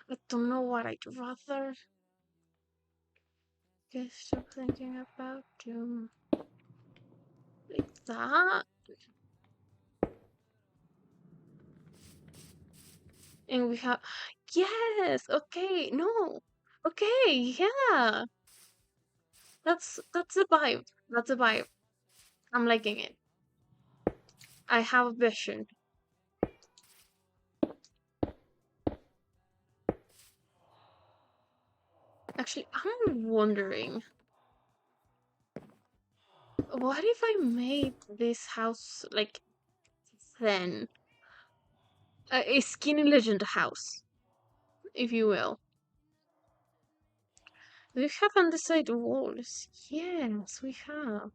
I don't know what I'd rather. Guess still thinking about like that. And we have yes, okay, no. Okay, yeah. That's a vibe. That's a vibe. I'm liking it. I have a vision. Actually, I'm wondering, what if I made this house like thin? A skinny legend house, if you will. We have undecided walls. Yes, we have.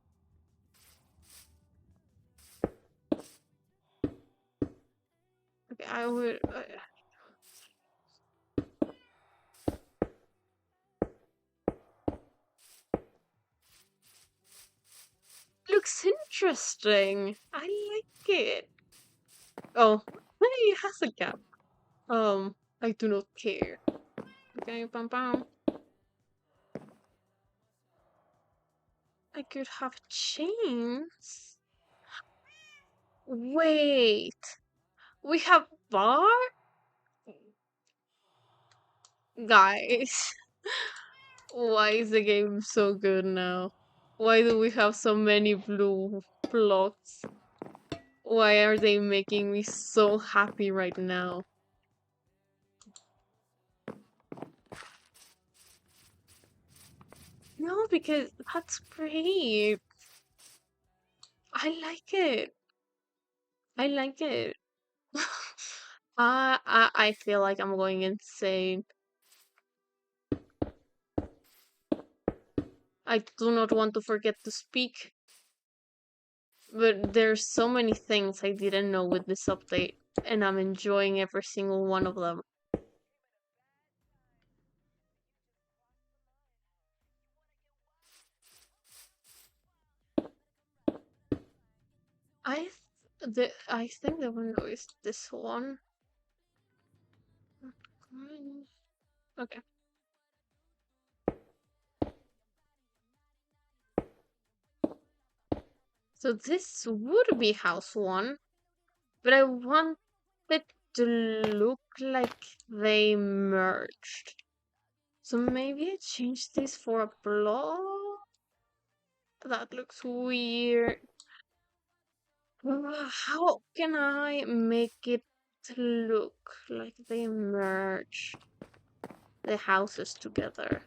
Okay, I would. Looks interesting. I like it. Oh, hey, it has a gap. I do not care. Okay, bam bam. I could have chains. Wait, we have bar? Guys, why is the game so good now? Why do we have so many blue blocks? Why are they making me so happy right now? No, because that's great. I like it. I like it. I feel like I'm going insane. I do not want to forget to speak, but there's so many things I didn't know with this update, and I'm enjoying every single one of them. I think the window is this one. Okay. So this would be house one, but I want it to look like they merged. So maybe I change this for a block? That looks weird. How can I make it look like they merged the houses together?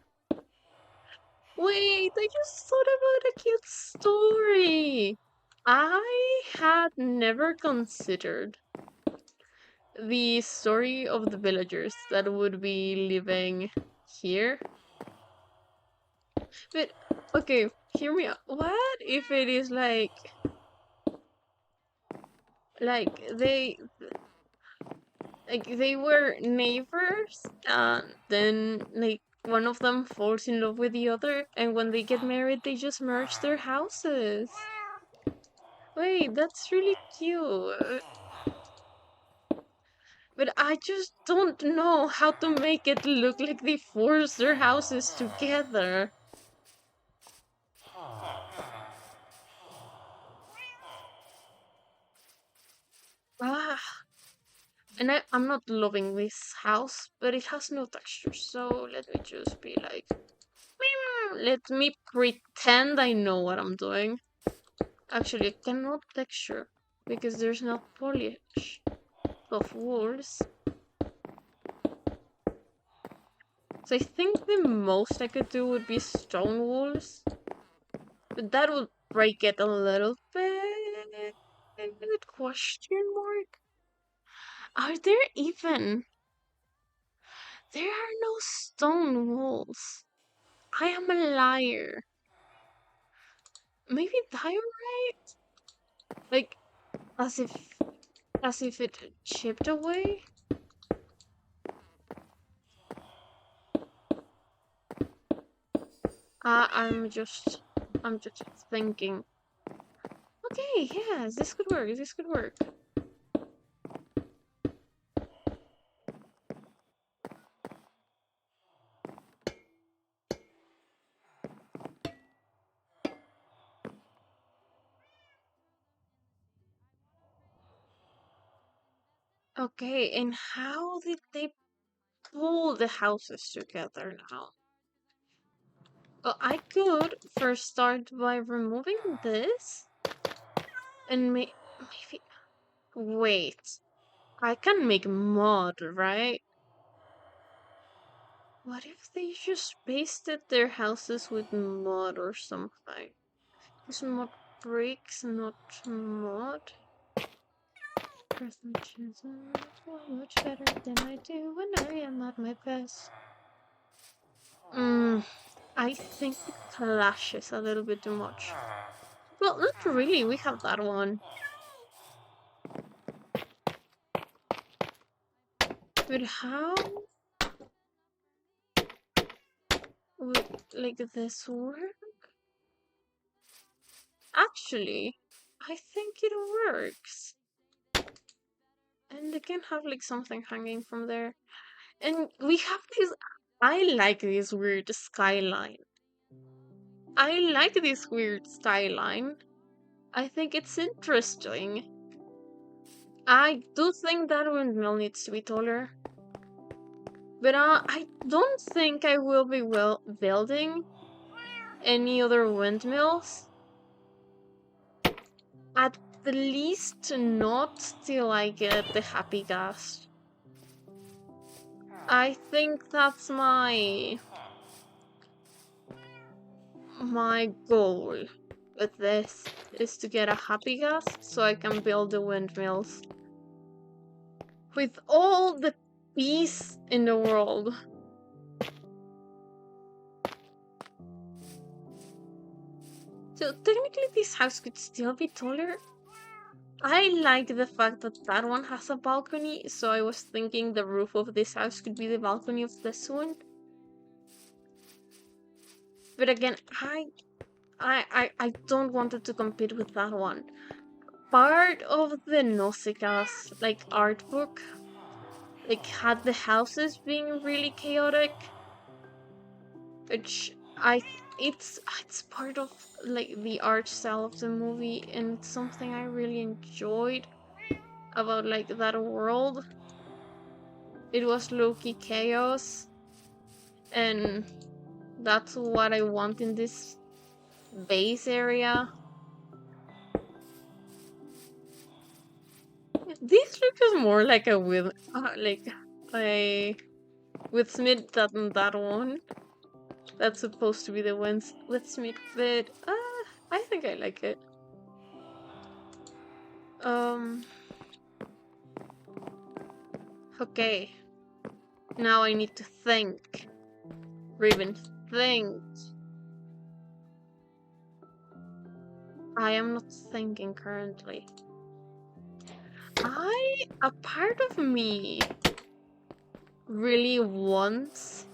Wait, I just thought about a cute story. I had never considered the story of the villagers that would be living here. But okay, hear me out. What if it is like they were neighbors and then like one of them falls in love with the other and when they get married they just merge their houses. Wait, that's really cute. But I just don't know how to make it look like they force their houses together. Ah, and I'm not loving this house, but it has no texture, so let me just be like, let me pretend I know what I'm doing. Actually, I cannot texture because there's no polish of walls. So I think the most I could do would be stone walls, but that would break it a little bit. Good question mark. Are there even? There are no stone walls. I am a liar. Maybe diorite? Like as if it chipped away? I'm just thinking. Okay, yes, this could work. This could work. Okay, and how did they pull the houses together now? Well, I could first start by removing this and maybe wait. I can make mud, right? What if they just pasted their houses with mud or something? Use mud bricks, not mud. Present much better than I do when I am at my best. I think it clashes a little bit too much. Well, not really. We have that one. But how would like this work? Actually, I think it works. And they can have like something hanging from there. And we have this. I like this weird skyline. I like this weird skyline. I think it's interesting. I do think that windmill needs to be taller. But I don't think I will be building any other windmills. At the least not till I get the happy gas. I think that's my goal with this is to get a happy gas so I can build the windmills with all the peace in the world. So technically this house could still be taller. I like the fact that that one has a balcony, so I was thinking the roof of this house could be the balcony of this one. But again, I don't want it to compete with that one. Part of the Nausicaa's like art book like had the houses being really chaotic, which it's part of like the art style of the movie and it's something I really enjoyed about like that world. It was low-key chaos and that's what I want in this base area. This looks more like a with like a with Smith than that one. That's supposed to be the ones with Smith, but I think I like it. Um, okay. Now I need to think. Raven, think. I am not thinking currently. A part of me really wants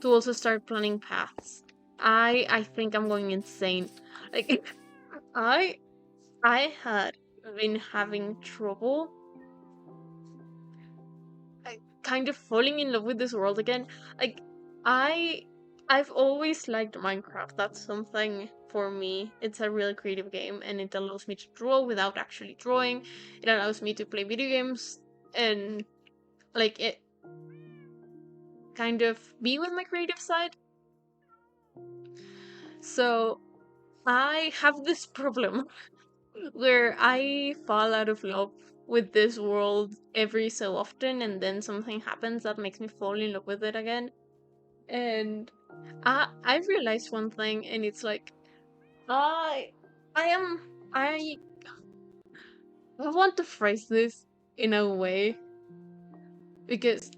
to also start planning paths. I think I'm going insane. Like I I had been having trouble kind of falling in love with this world again. Like I I've always liked Minecraft. That's something for me. It's a really creative game and it allows me to draw without actually drawing. It allows me to play video games and like it kind of be with my creative side. So I have this problem where I fall out of love with this world every so often, and then something happens that makes me fall in love with it again. And I've realized one thing, and it's like I I am I I want to phrase this in a way because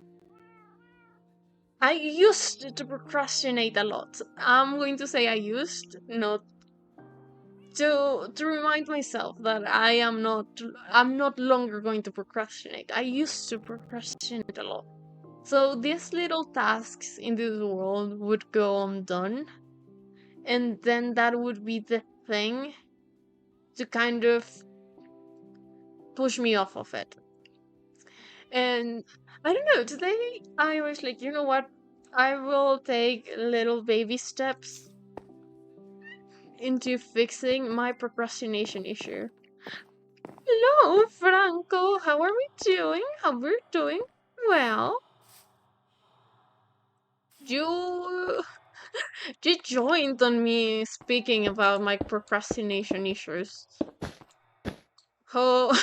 I used to procrastinate a lot. I'm going to say I used, not to remind myself that I'm not longer going to procrastinate. I used to procrastinate a lot. So these little tasks in this world would go undone, and then that would be the thing to kind of push me off of it. And I don't know, today I was like, you know what? I will take little baby steps into fixing my procrastination issue. Hello, Franco. How are we doing? How we're doing? Well, you you joined on me speaking about my procrastination issues. Hope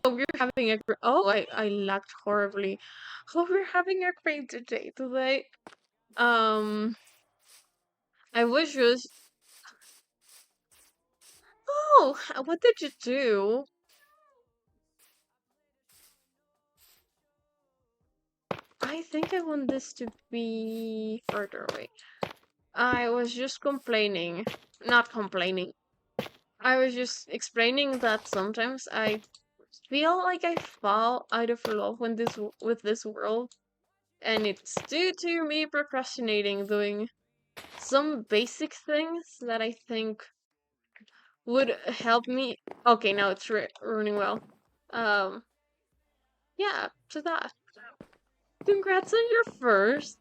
you're having a great. Oh, I lagged horribly. Hope you're having a great day today. Um, I was just. Oh, what did you do? I think I want this to be further away. I was just complaining. Not complaining. I was just explaining that sometimes I feel like I fall out of love when with this world, and it's due to me procrastinating doing some basic things that I think would help me. Okay, now it's running well. Um, yeah, to that. Congrats on your first.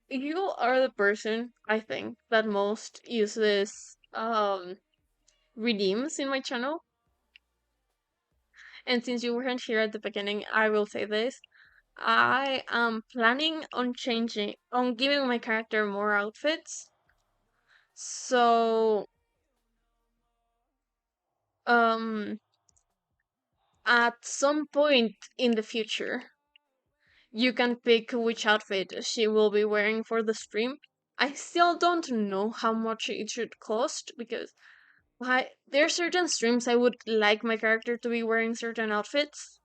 You are the person I think that most uses redeems in my channel. And since you weren't here at the beginning, I will say this. I am planning on giving my character more outfits. So, um, at some point in the future, you can pick which outfit she will be wearing for the stream. I still don't know how much it should cost because there are certain streams I would like my character to be wearing certain outfits,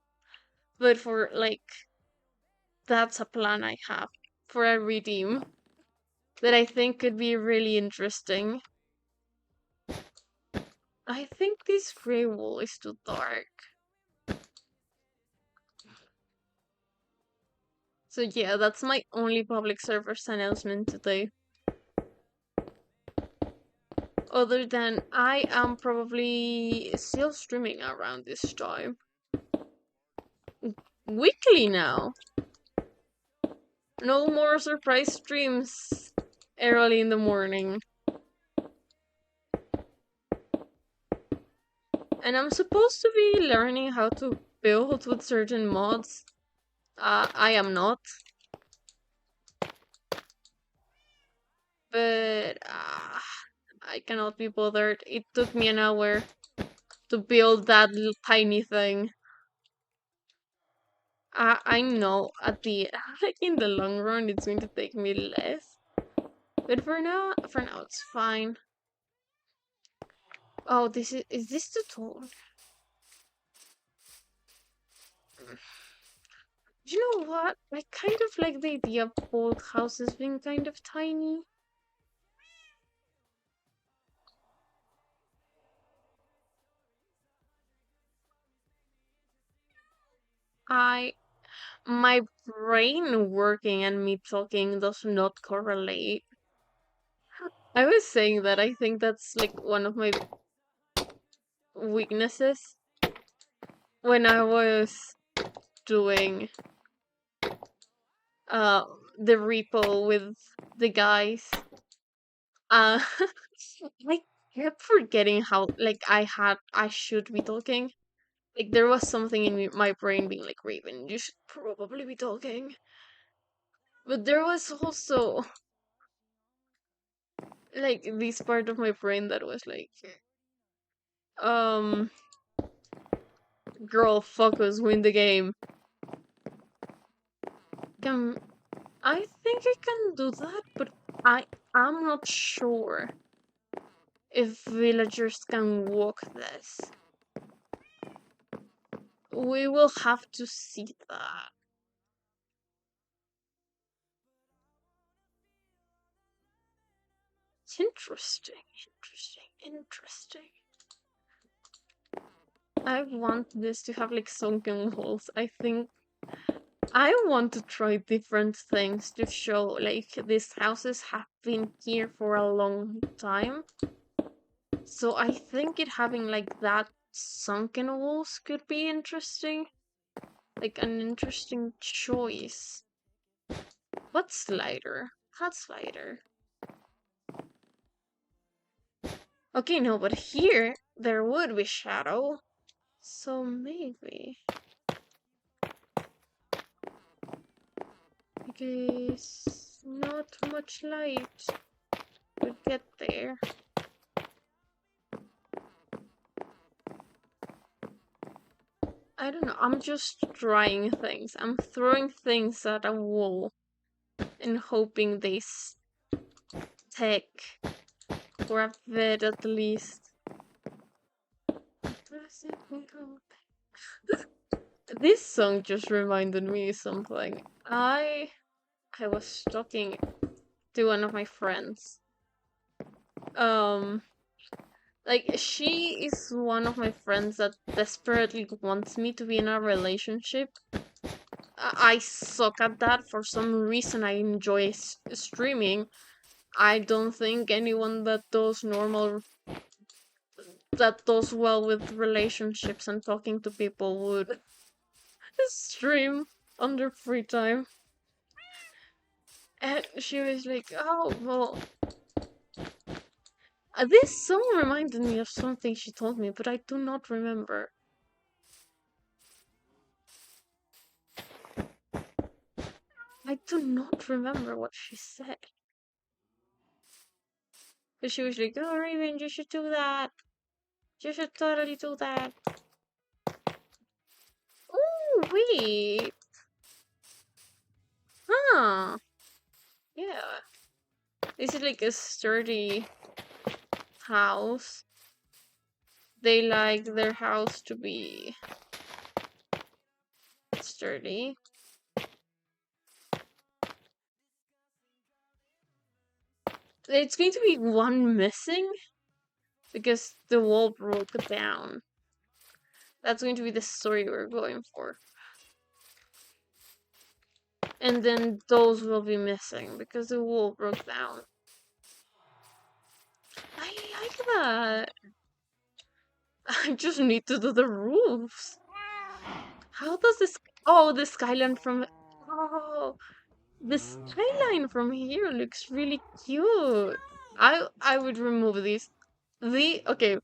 but for like that's a plan I have for a redeem that I think could be really interesting. I think this gray wool is too dark. So yeah, that's my only public servers announcement today. Other than I am probably still streaming around this time. Weekly now. No more surprise streams early in the morning. And I'm supposed to be learning how to build with certain mods. I am not. But I cannot be bothered. It took me an hour to build that little tiny thing. I know at the like in the long run it's going to take me less. But for now it's fine. Oh, is this too tall? You know what? I kind of like the idea of both houses being kind of tiny. I My brain working and me talking does not correlate. I was saying that I think that's like one of my weaknesses when I was doing uh the repo with the guys. Uh I kept forgetting how like I should be talking. Like there was something in my brain being like, Raven, you should probably be talking. But there was also like this part of my brain that was like, um, girl, focus, win the game. Can I think I can do that, but I'm not sure if villagers can walk this. We will have to see that. It's interesting, interesting. I want this to have like sunken walls. I think I want to try different things to show like these houses have been here for a long time. So I think it having like that sunken walls could be interesting. Like an interesting choice. What slider? Hot slider. Okay, no, but here there would be shadow. So maybe. Because not much light would get there. I don't know, I'm just trying things. I'm throwing things at a wall and hoping they stick for a bit at least. This song just reminded me of something. I was talking to one of my friends. Um like she is one of my friends that desperately wants me to be in a relationship. I suck at that for some reason. I enjoy streaming. I don't think anyone that does well with relationships and talking to people would stream on their free time. And she was like, "Oh well, this song reminded me of something she told me, but I do not remember. I do not remember what she said." But she was like, "Oh, Raven, you should do that. You should totally do that." Oh, wait. Huh. Yeah. This is like a sturdy house. They like their house to be sturdy. It's going to be one missing because the wall broke down. That's going to be the story we're going for. And then those will be missing because the wall broke down. I like that. I just need to do the roofs. How does this? Oh, the skyline from. Oh, the skyline from here looks really cute. I would remove these. The okay.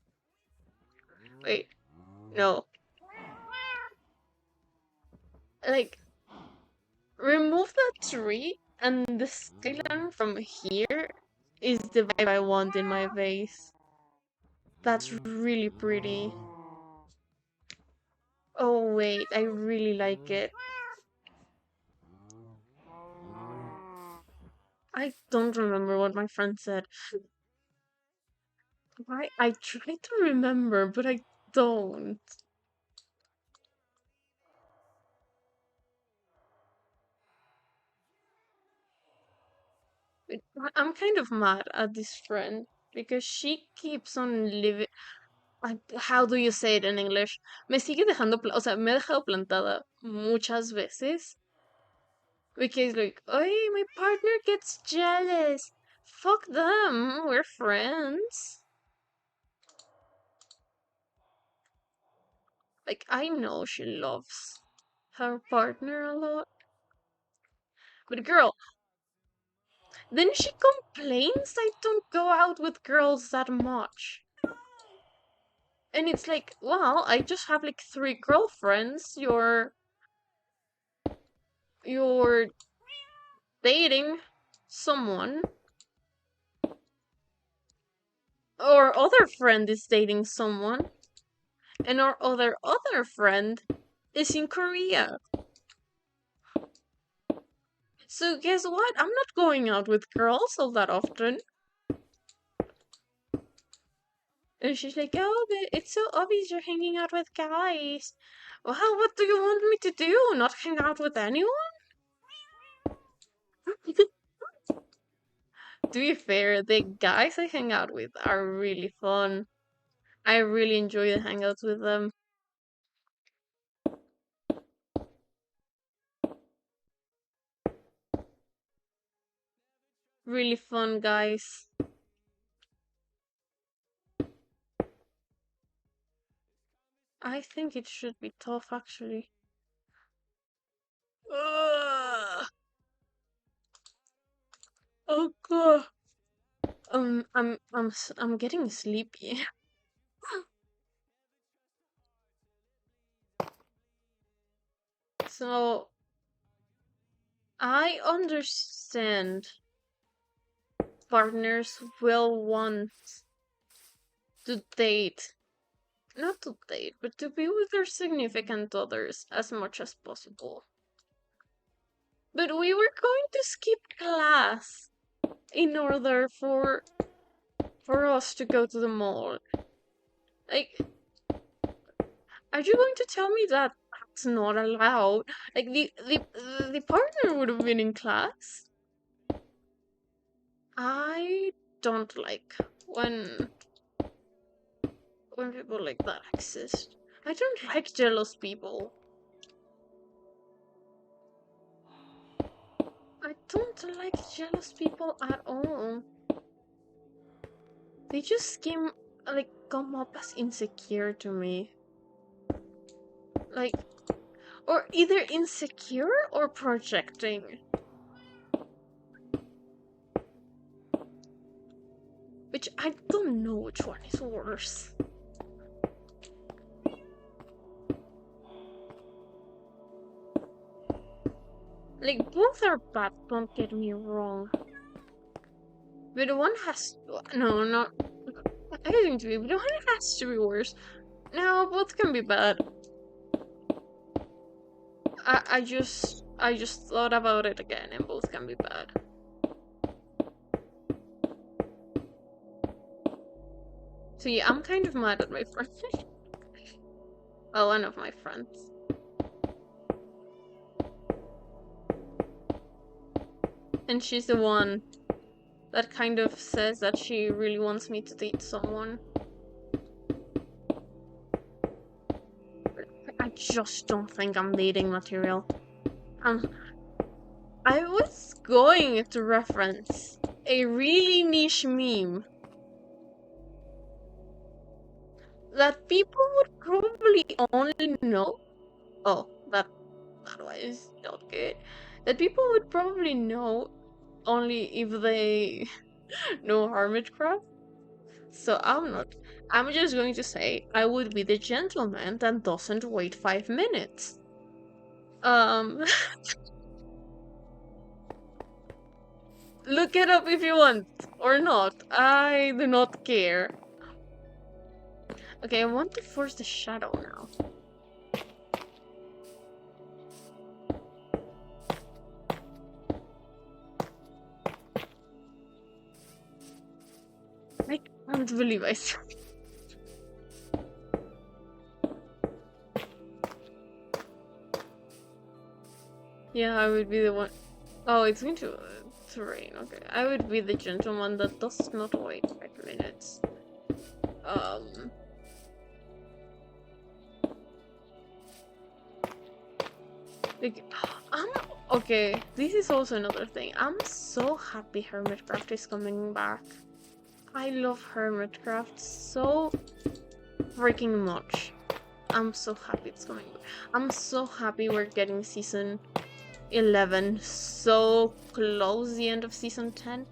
Wait. No. Like remove that tree and the skyline from here is the vibe I want in my vase. That's really pretty. Oh wait, I really like it. I don't remember what my friend said. Why? I try to remember, but I don't. I'm kind of mad at this friend because she keeps on living. How do you say it in English? Me sigue dejando, o sea, me ha dejado plantada muchas veces because like, oh, my partner gets jealous. Fuck them. We're friends. Like I know she loves her partner a lot, but girl, then she complains I don't go out with girls that much. And it's like, well, I just have like three girlfriends. You're dating someone, or other friend is dating someone, and our other friend is in Korea. So guess what? I'm not going out with girls all that often. And she's like, oh, but it's so obvious you're hanging out with guys. Well, what do you want me to do? Not hang out with anyone? To be fair, the guys I hang out with are really fun. I really enjoy the hangouts with them. Really fun guys. I think it should be tough actually. Ugh. Oh god. I'm getting sleepy. So I understand partners will want to date, not to date, but to be with their significant others as much as possible. But we were going to skip class in order for us to go to the mall. Like, are you going to tell me that that's not allowed? Like the partner would have been in class. I don't like when people like that exist. I don't like jealous people. I don't like jealous people at all. They just come up as insecure to me. Like, or either insecure or projecting. Which I don't know which one is worse. Like, both are bad, don't get me wrong. But one has. No, not. I think to be, but one has to be worse. No, both can be bad. I just thought about it again, and both can be bad. So yeah, I'm kind of mad at my friend. Well, one of my friends. And she's the one that kind of says that she really wants me to date someone. I just don't think I'm dating material. I was going to reference a really niche meme that people would probably only know. Oh, that was not good. That people would probably know only if they know Hermitcraft. So I'm not. I'm just going to say I would be the gentleman that doesn't wait 5 minutes. Um, look it up if you want or not. I do not care. Okay, I want to force the shadow now. can't believe I said. Yeah, I would be the one. Oh, it's going to rain. Okay, I would be the gentleman that does not wait 5 minutes. Um. Like, I'm okay. This is also another thing. I'm so happy Hermitcraft is coming back. I love Hermitcraft so freaking much. I'm so happy it's coming back. I'm so happy we're getting season 11 so close the end of season 10.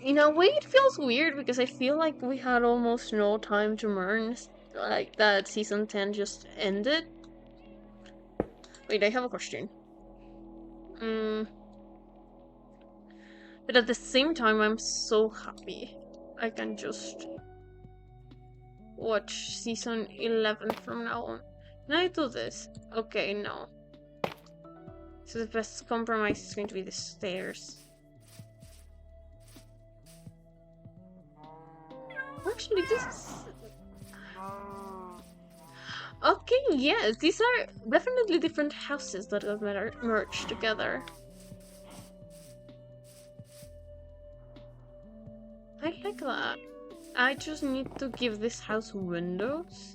In a way, it feels weird because I feel like we had almost no time to mourn, like that season 10 just ended. Wait, I have a question. But at the same time, I'm so happy I can just watch season 11 from now on. Can I do this? Okay, no. So the best compromise is going to be the stairs. Actually, this is... Okay, yes, these are definitely different houses that got merged together. I like that. I just need to give this house windows.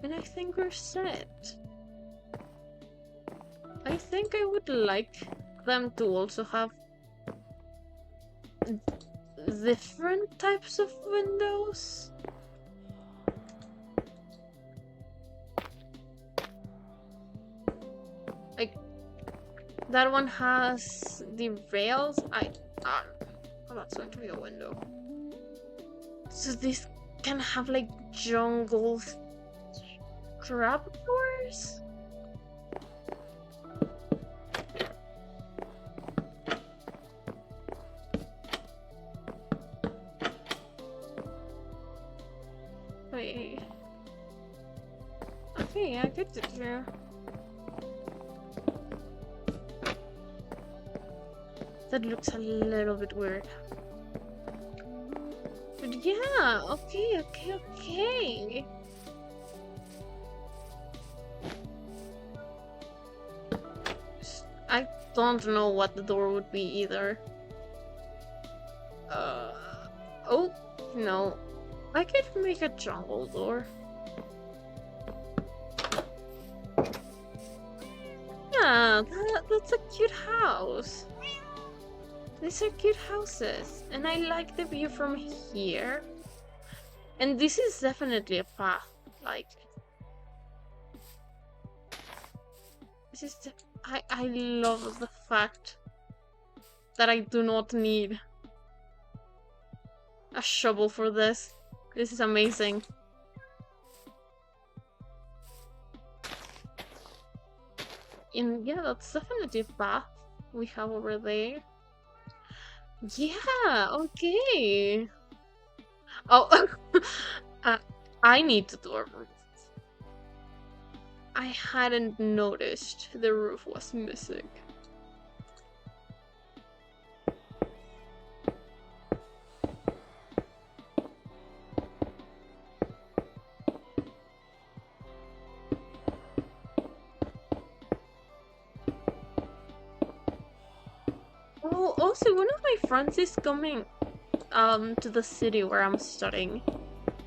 And I think we're set. I think I would like them to also have different types of windows. Like, that one has the rails. Oh, that's going to be a window. So this can have like jungle trapdoors? Wait. Okay, I get it here. That looks a little bit weird. But yeah, okay. I don't know what the door would be either. Oh, no. I could make a jungle door. Yeah, that's a cute house. These are cute houses, and I like the view from here. And this is definitely a path, like... This is I love the fact that I do not need a shovel for this. This is amazing. And yeah, that's definitely a path we have over there. Yeah, okay. Oh, I need to do a roof. I hadn't noticed the roof was missing. Oh, also, one of my friends is coming to the city where I'm studying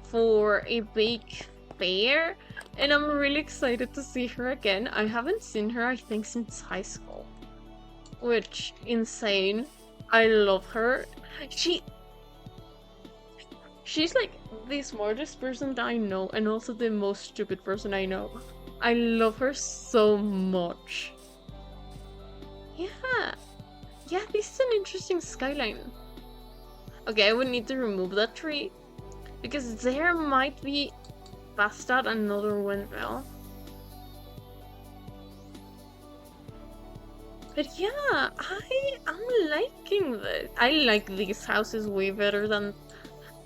for a big fair, and I'm really excited to see her again. I haven't seen her, I think, since high school, which insane. I love her. She's like the smartest person that I know, and also the most stupid person I know. I love her so much. Yeah, this is an interesting skyline. Okay, I would need to remove that tree because there might be past that another windmill. But yeah, I'm liking this. I like these houses way better than...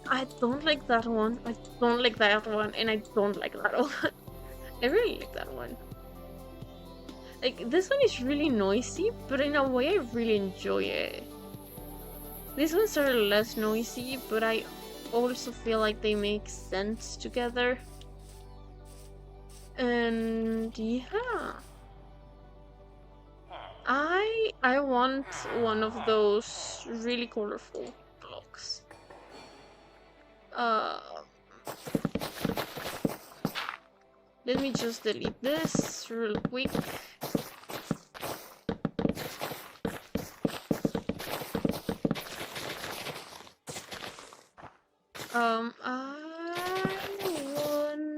I don't like that one, I don't like that one, and I don't like that one. I really like that one. Like, this one is really noisy, but in a way I really enjoy it. These ones are less noisy, but I also feel like they make sense together. And yeah, I want one of those really colorful blocks. Uh, Let me just delete this real quick. I want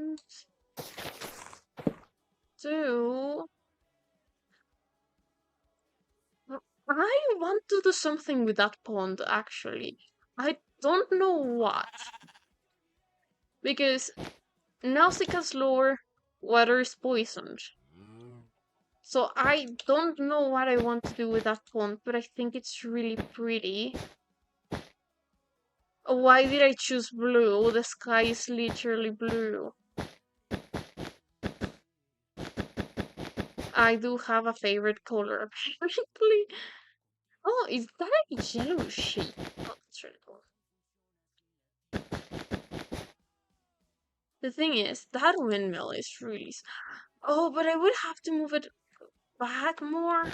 to. I want to do something with that pond, actually. I don't know what. Because Nausicaa's lore, water is poisoned. So I don't know what I want to do with that pond, but I think it's really pretty. Why did I choose blue? The sky is literally blue. I do have a favorite color, apparently. Oh, is that a yellow sheep? Oh, that's really cool. The thing is, that windmill is really. Oh, but I would have to move it back more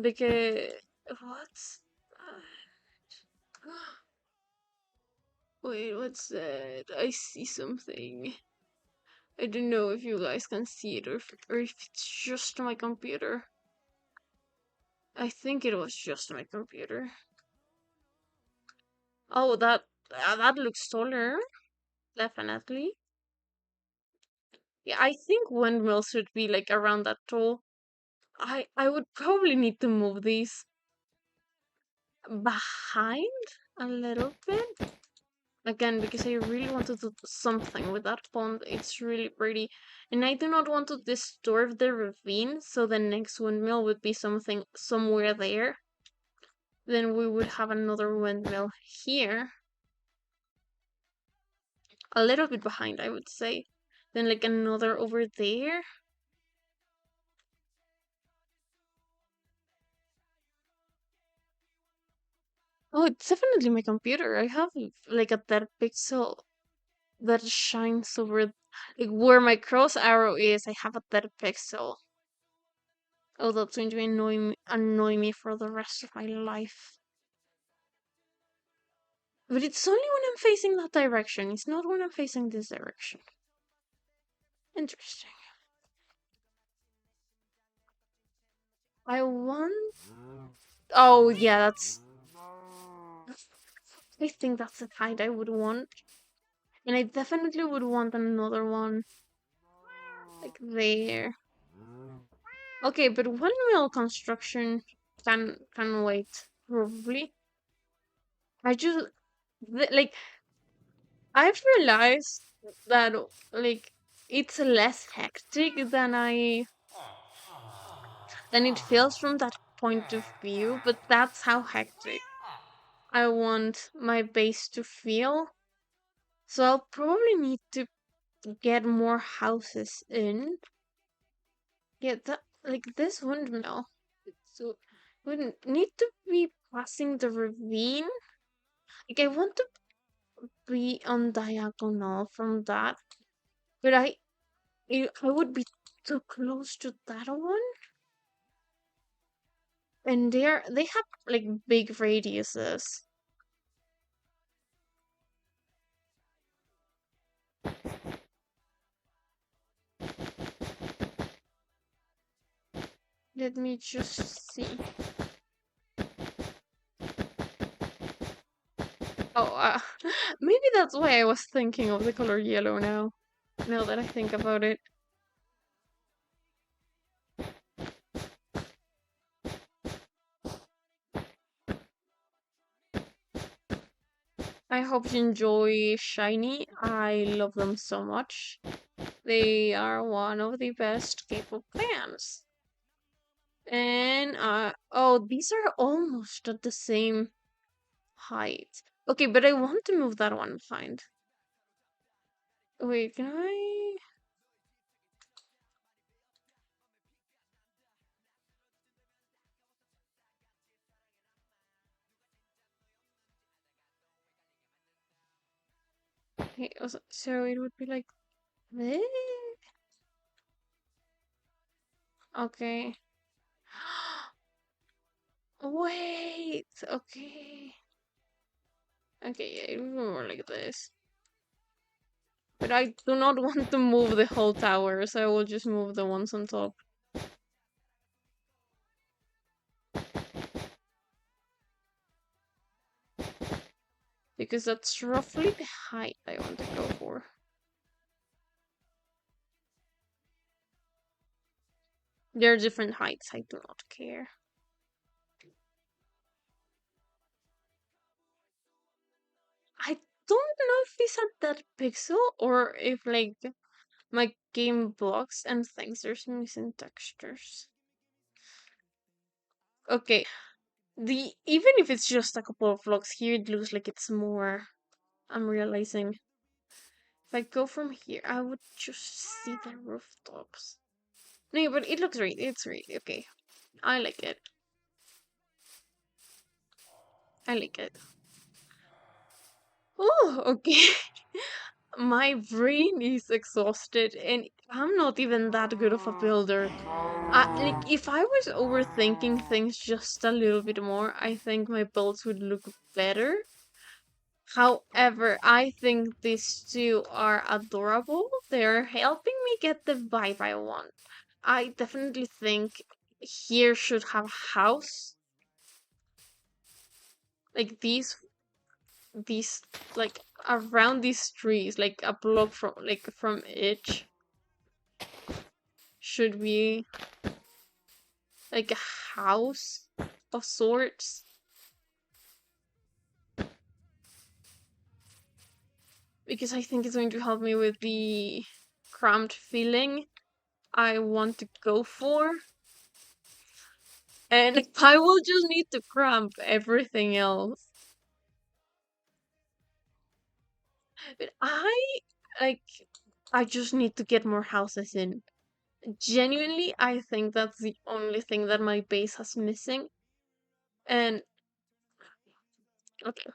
because what's wait, what's that? I see something. I don't know if you guys can see it or if it's just my computer. I think it was just my computer. Oh, that looks taller, definitely. Yeah, I think windmills should be like around that tall. I would probably need to move these behind a little bit again because I really want to do something with that pond. It's really pretty, and I do not want to disturb the ravine. So the next windmill would be something somewhere there. Then we would have another windmill here, a little bit behind, I would say. Then like another over there. Oh, it's definitely my computer. I have like a dead pixel that shines over like where my cross arrow is. I have a dead pixel. Oh, that's going to annoy me for the rest of my life. But it's only when I'm facing that direction. It's not when I'm facing this direction. Interesting. I want. Oh yeah, that's. I think that's the kind I would want, and I definitely would want another one like there. Okay, but windmill construction can wait probably. I just like I've realized that like it's less hectic than it feels from that point of view, but that's how hectic I want my base to feel. So I'll probably need to get more houses in. Yeah, that like this windmill. So wouldn't need to be passing the ravine. Like I want to be on diagonal from that, but I would be too close to that one. And they have like big radiuses. Let me just see. Oh, maybe that's why I was thinking of the color yellow now. Now that I think about it. I hope you enjoy Shiny. I love them so much. They are one of the best K-pop bands. And oh, these are almost at the same height. Okay, but I want to move that one behind. Wait, can I? Okay, so it would be like this. Okay. Wait. Okay. Okay, yeah, it would be more like this. But I do not want to move the whole tower, so I will just move the ones on top. Because that's roughly the height I want to go for. There are different heights, I do not care. I don't know if these are that pixel or if like my game blocks and thinks there's missing textures. Okay, the even if it's just a couple of blocks here, it looks like it's more. I'm realizing if I go from here, I would just see the rooftops. No, but it looks great. It's great. Okay, I like it. I like it. Oh, okay. My brain is exhausted, and I'm not even that good of a builder. Like if I was overthinking things just a little bit more, I think my builds would look better. However, I think these two are adorable. They're helping me get the vibe I want. I definitely think here should have a house. Like these like around these trees, like a block from each should be like a house of sorts. Because I think it's going to help me with the cramped feeling I want to go for. And I will just need to cramp everything else. But like I just need to get more houses in. Genuinely, I think that's the only thing that my base has missing. And okay,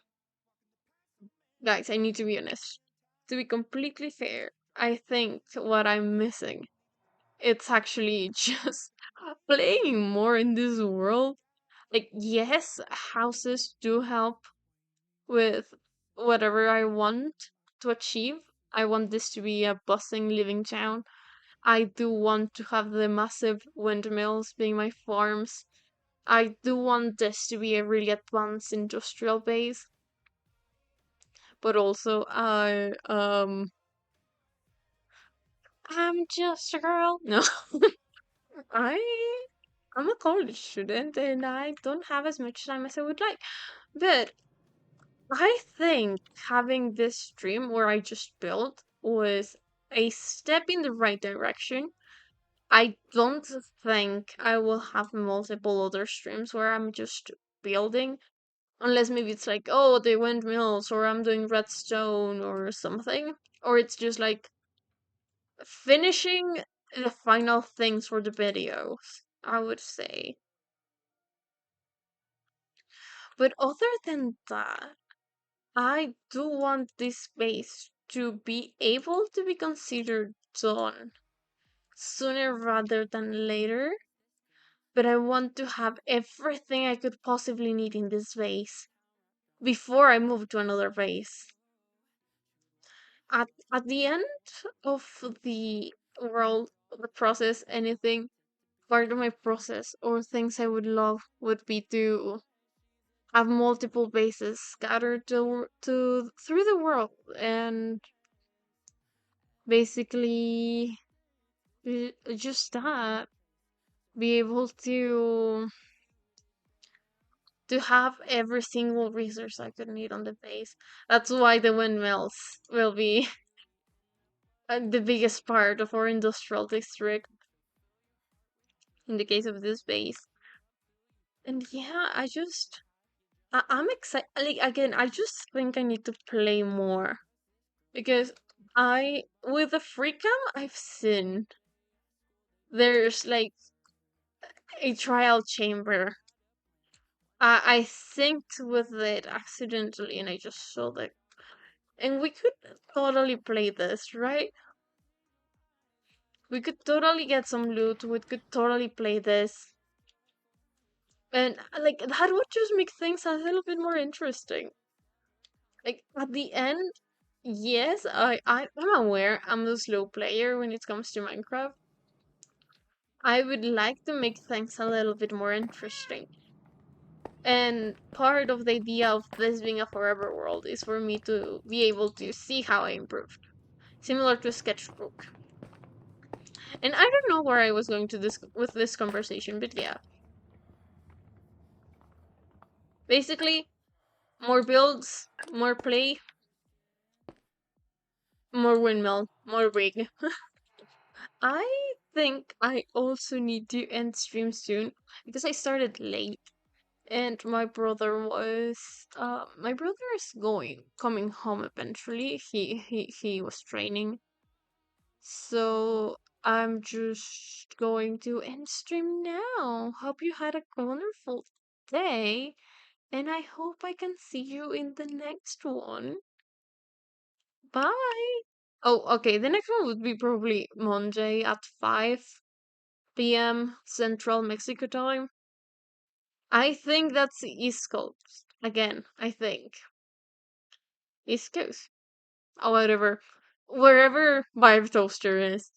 guys, I need to be honest. To be completely fair, I think what I'm missing it's actually just playing more in this world. Like, yes, houses do help with whatever I want to achieve. I want this to be a bustling living town. I do want to have the massive windmills being my farms. I do want this to be a really advanced industrial base, but also I'm just a girl. No. I I'm a college student and I don't have as much time as I would like. But I think having this stream where I just built was a step in the right direction. I don't think I will have multiple other streams where I'm just building, unless maybe it's like, oh, the windmills, or I'm doing redstone or something, or it's just like finishing the final things for the videos, I would say. But other than that, I do want this space to be able to be considered done sooner rather than later. But I want to have everything I could possibly need in this space before I move to another base. At the end of the world, the process, anything, part of my process or things I would love would be to have multiple bases scattered to through the world and basically just that be able to have every single resource I could need on the base. That's why the windmills will be the biggest part of our industrial district in the case of this base. And yeah, I'm excited. Like again, I just think I need to play more because I with the free cam I've seen there's like a trial chamber. I synced with it accidentally and I just saw that And we could totally play this, right? We could totally get some loot. We could totally play this. And like that would just make things a little bit more interesting. Like at the end, yes, I'm aware I'm a slow player when it comes to Minecraft. I would like to make things a little bit more interesting. And part of the idea of this being a forever world is for me to be able to see how I improved. Similar to a sketchbook. And I don't know where I was going to this with this conversation, but yeah. Basically, more builds, more play, more windmill, more rig. I think I also need to end stream soon because I started late and my brother is going coming home eventually. He was training. So I'm just going to end stream now. Hope you had a wonderful day, and I hope I can see you in the next one. Bye. Oh, okay. The next one would be probably Monday at 5 p.m. Central Mexico time. I think that's the East Coast. Again, I think. East Coast. Or whatever. Wherever Vibe Toaster is.